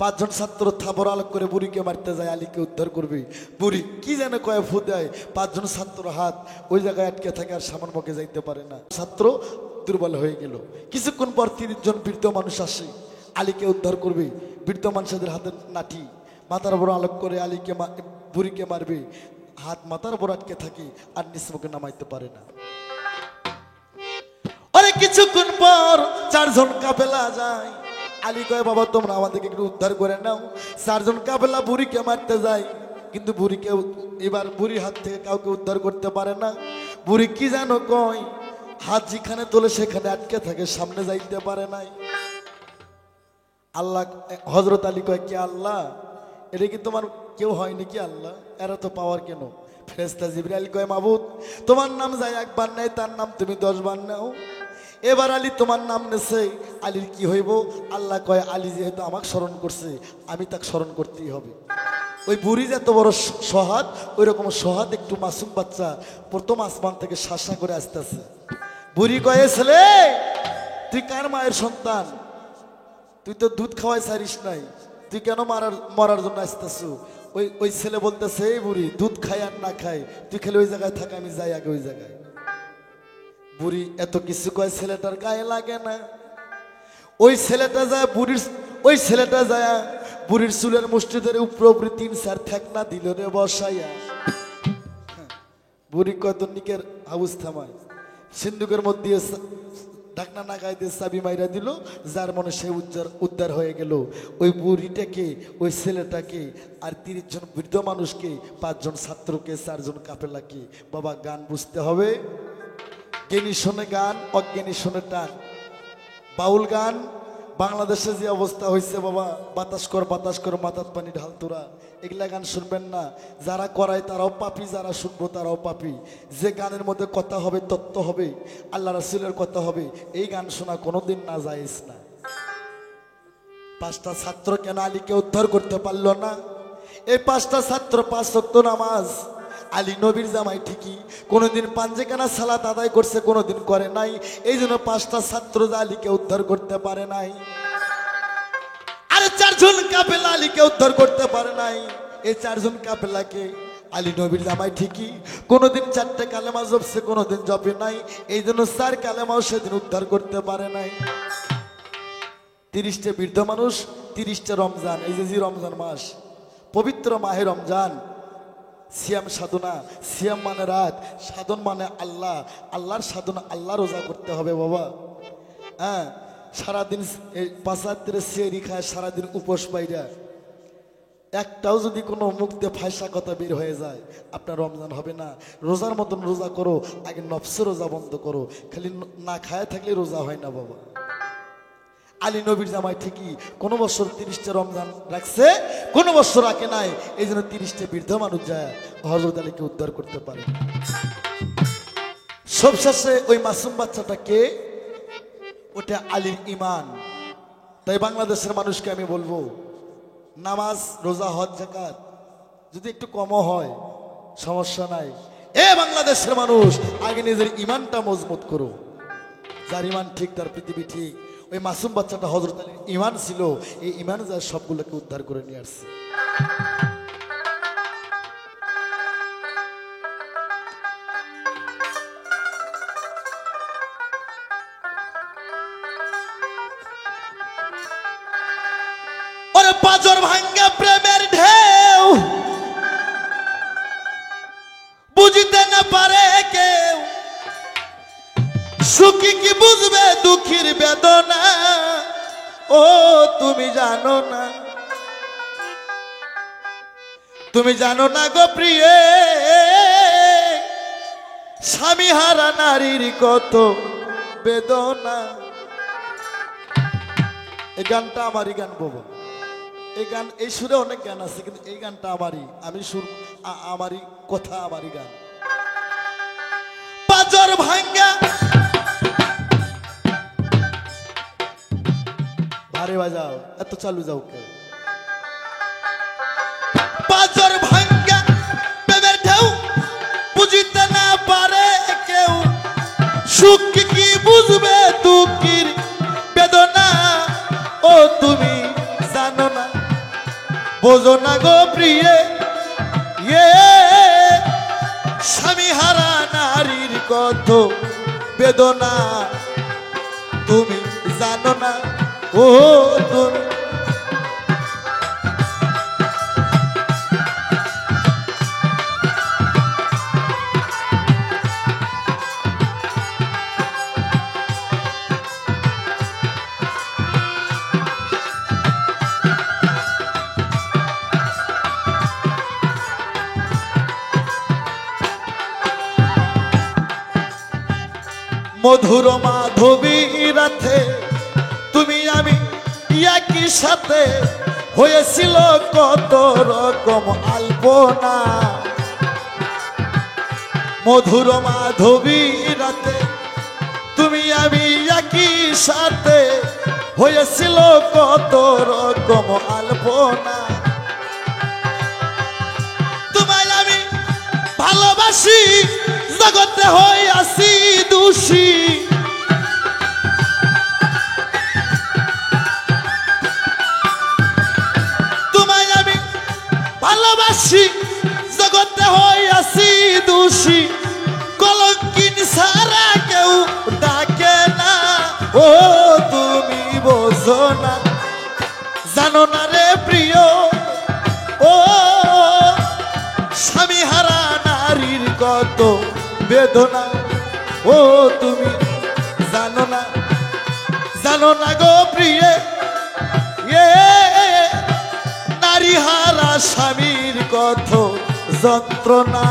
5 জন ছাত্র থাবর আলোক করে বুড়িকে মারতে যায়, আলীকে উদ্ধার করবে। বুড়ি কি যেন কয়ে ফু দেয়, 5 জন ছাত্র হাত ওই জায়গায় আটকে থাকে আর সামন মুখে যাইতে পারে না। ছাত্র দুর্বল হয়ে গেল। কিছুক্ষণ পর 30 জন বৃদ্ধ মানুষ আসে, আলীকে উদ্ধার করবে। বৃদ্ধ মানুষদের হাতে লাঠি, মাথার উপর আলোক করে আলীকে বুড়িকে মারবে। হাত মাথার উপর আটকে থাকে আর নিচ মুখে নামাইতে পারে না। আরে কিছুক্ষণ পর 4 জন কাফেলা যায়। আলী কয়, বাবা তোমরা আমাদেরকে একটু উদ্ধার করে নাও। 4 জন কাফেলা বুড়িকে মারতে যায়, কিন্তু বুড়িকে এবার বুড়ির হাত থেকে কাউকে উদ্ধার করতে পারে না। বুড়ি কি জানো কয়, হাত যেখানে তোলে সেখানে আটকে থাকে, সামনে যাইতে পারে নাই। আল্লাহ হযরত আলী কয়, কে আল্লাহ, এটা কি তোমার কেউ হয় নাকি আল্লাহ? এরা তো পাওয়ার কেন? ফেরেশতা জিবরাইল কয়, মাবুদ তোমার নাম যায় একবার নাই, তার নাম তুমি 10 বার নাও। এবার আলী তোমার নাম নেছে, আলীর কি হইব? আল্লাহ কয়, আলী যেহেতু আমাকে স্মরণ করছে আমি তাকে স্মরণ করতেই হবে। ওই বুড়ি যে এত বড় সহাদ, ওই রকম সহাদ একটু মাসুম বাচ্চা প্রথম আসমান থেকে শাসা করে আসতেছে। বুড়ি কয়ে, ছেলে তুই কার মায়ের সন্তান? তুই তো দুধ খাওয়াই ছাড়িস নাই, তুই কেন মরার জন্য আসতেছ? ওই ছেলে বলতেছে, এই বুড়ি দুধ খাই আর না খাই, তুই খেলে ওই জায়গায় থাক, আমি যাই আগে ওই জায়গায়। বুড়ি এত কিছু কয়, ছেলেটার গায়ে লাগে না। ওই ছেলেটা যায় বুড়ির চুলের মুষ্টি ধরে উপরে উপরে 3-4 ঠেকনা দিল রে বসাইয়া। বুড়ি কয়, তোর নিকের হাউস থামায়, সিন্ধুকের মধ্যে ঢাকনা না গায়ে দিয়ে চাবি মাইরা দিল, যার মনে সে উদ্ধার হয়ে গেল। ওই বুড়িটাকে, ওই ছেলেটাকে আর 30 জন বৃদ্ধ মানুষকে, 5 জন ছাত্রকে, 4 জন কাফেলাকে। বাবা গান বুঝতে হবে, জ্ঞানী শোনে গান, অজ্ঞানী শোনে টান। বাউল গান বাংলাদেশে যে অবস্থা হয়েছে বাবা, বাতাস কর মাথার পানি ঢাল তোরা, এগুলা গান শুনবেন না। যারা করায় তারাও পাপী, যারা শুনবো তারাও পাপী। যে গানের মধ্যে কথা হবে, তত্ত্ব হবে, আল্লাহ রাসূলের কথা হবে, এই গান শোনা কোনোদিন না জায়েজ না। 5টা ছাত্র কেন আলীকে উদ্ধার করতে পারলো না? এই 5টা ছাত্র 5 ওয়াক্ত নামাজ, আলী নবীর জামাই ঠিকই, কোনোদিন পাঞ্জেখানা সালাত আদায় করছে, কোনোদিন করে নাই। এই জন্য 5টা ছাত্র আলীকে উদ্ধার করতে পারে নাই। আরে 4 জন কাফেলা আলীকে উদ্ধার করতে পারে নাই। এই 4 জন কাফেলাকে আলী নবীর জামাই ঠিকই, কোনোদিন 4টে কালেমা জপছে, কোনোদিন জপে নাই। এই জন্য 4 কালেমাও সেদিন উদ্ধার করতে পারে নাই। 30টে বৃদ্ধ মানুষ, 30টে রমজান, এই যে রমজান মাস, পবিত্র মাহে রমজান, সিয়াম সাধনা, সিয়াম মানে রাত, সাধন মানে আল্লাহ, আল্লাহর সাধনা, আল্লাহ রোজা করতে হবে বাবা। হ্যাঁ, সারাদিন 5 রাত্রে সেহরি খায়, সারাদিন উপোস পাইরা, একটাও যদি কোনো মুখ দিয়ে ফাঁসা কথা বের হয়ে যায়, আপনার রমজান হবে না। রোজার মতন রোজা করো, আগে নফসে রোজা বন্ধ করো। খালি না খায় থাকলে রোজা হয় না বাবা। আলী নবীর জামাই ঠিকই কোনো বছর 30টে রমজান রাখছে, কোনো বছর রাখে নাই। এই জন্য 30টে বৃদ্ধ মানুষ যায় হযরত আলীকে উদ্ধার করতে পারে। সবশেষে ওই মাসুম বাচ্চাটা কে? ওটা আলীর ইমান। তাই বাংলাদেশের মানুষকে আমি বলবো, নামাজ রোজা হজ যাকাত যদি একটু কমও হয় সমস্যা নাই। এ বাংলাদেশের মানুষ, আগে নিজের ইমানটা মজবুত করো। যার ইমান ঠিক তার পৃথিবী ঠিক। ওই মাসুম বাচ্চাটা হযরত আলীর ইমান ছিল, এই ইমান যা সবগুলোকে উদ্ধার করে নিয়ে আসছে। ওরে পাজর ভাঙ্গা প্রেমের ঢেউ বুঝতে না পারে কেউ, সুখী কি বুঝবে দুঃখীর বেদনা, ও তুমি জানো না, তুমি জানো না গো প্রিয়ে, স্বামী হারা নারীর কত বেদনা। এই গানটা আমারই গান বাবা। এই গান, এই সুরে অনেক গান আছে, কিন্তু এই গানটা আমারই, আমি সুর আমারই, কথা আমারই গান। পাজর ভাঙ্গা ভারে বাজাও, এত চালু যাও কে? পাজর ভাঙ্গা প্রেমের ঢেউ বুঝিতে না পারে কেউ, সুখ কি বুঝবে দুঃখীর বেদনা, ও তুমি জানো না, বোঝো না গো প্রিয়ে, স্বামী হারা নারীর কত বেদনা, তুমি জানো না, ও তুমি। মধুর মাধবী রাতে তুমি আমি একই সাথে, হয়েছিল কত রকম আলপনা। মধুর মাধবী রাতে তুমি আমি একই সাথে, হয়েছিল কত রকম আলপনা। তোমায় আমি ভালোবাসি, জগতে হয়ে আসি দোষী, তোমায় আমি ভালোবাসি, জগতে হয়ে আসি দোষী, কলঙ্কিন সারা কেউ ডাকে না, ও তুমি বোঝো না, জানো না রে প্রিয়, ও স্বামী হারা নারীর কত বেদনা, ও তুমি জানো না, জানো না গো প্রিয়ে, নারী হারা স্বামীর কত যন্ত্রণা।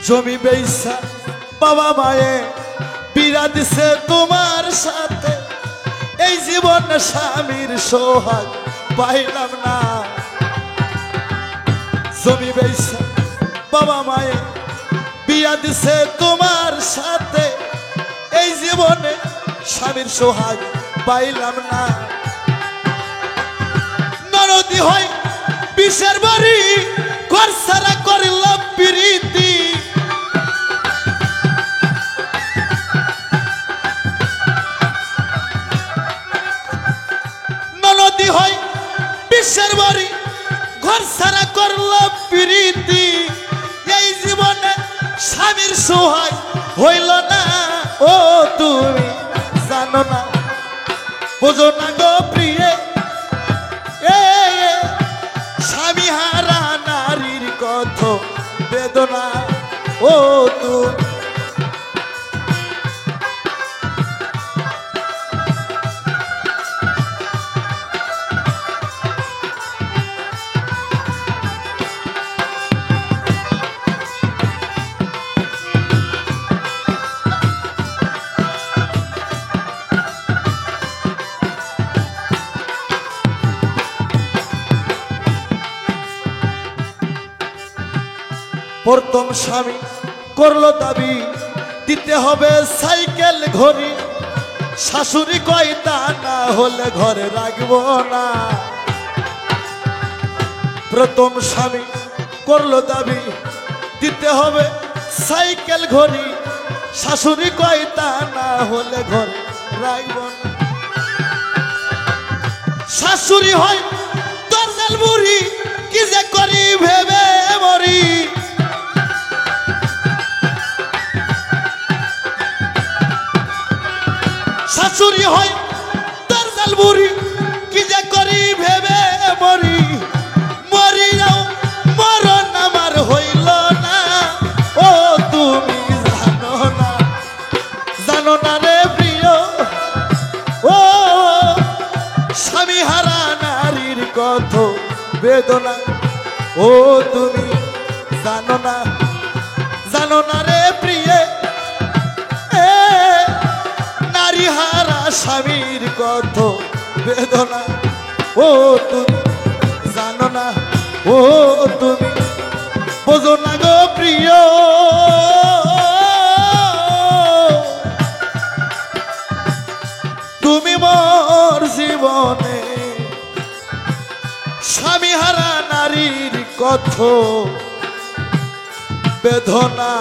জমি বেইসা বাবা মায়ে বিয়া দিছে তোমার সাথে, এই জীবন স্বামীর সোহাগ পাইলাম না। জমি বেইসা বাবা মায়ে বিয়া দিছে তোমার সাথে, এই জীবনে স্বামীর সোহাগ পাইলাম না। নরদি হয় বিষের বাড়ি, ঘর সারা করিলাম প্রীতি, ননদি হয় বিষের বাড়ি, ঘর সারা করলাম প্রীতি, এই জীবনে স্বামীর সোহাগ হইল না, ও তুমি জানো না, বোঝো না গো প্রিয়ে, স্বামী হারা নারীর কত বেদনা, ও তুমি প্রথম স্বামী করলো দাবি দিতে হবে সাইকেল ঘড়ি, শাশুড়ি কয় তা না হলে ঘরে রাখবো না। প্রথম স্বামী করলো দাবি দিতে হবে সাইকেল ঘড়ি, শাশুড়ি কয় তা না হলে ঘরে রাখবো না। শাশুড়ি হয় দরজাল বুড়ি, কি যে করি ভেবে মরি। শাশুড়ি হয় দরজাল বুড়ি, কি যে করি ভেবে মরি। মরিয়াও মরণ আমার হইল না, ও তুমি জানো না, জানো না রে প্রিয়। ও স্বামী হারা নারীর কত বেদনা, ও তুমি জানো না, জানো না রে প্রিয়ে। নারী হারা স্বামীর কত বেদনা, ও তুমি জানো না, ও তুমি বোঝো না গো প্রিয়। তুমি মোর জীবনে স্বামী হারা নারীর কত বেদনা।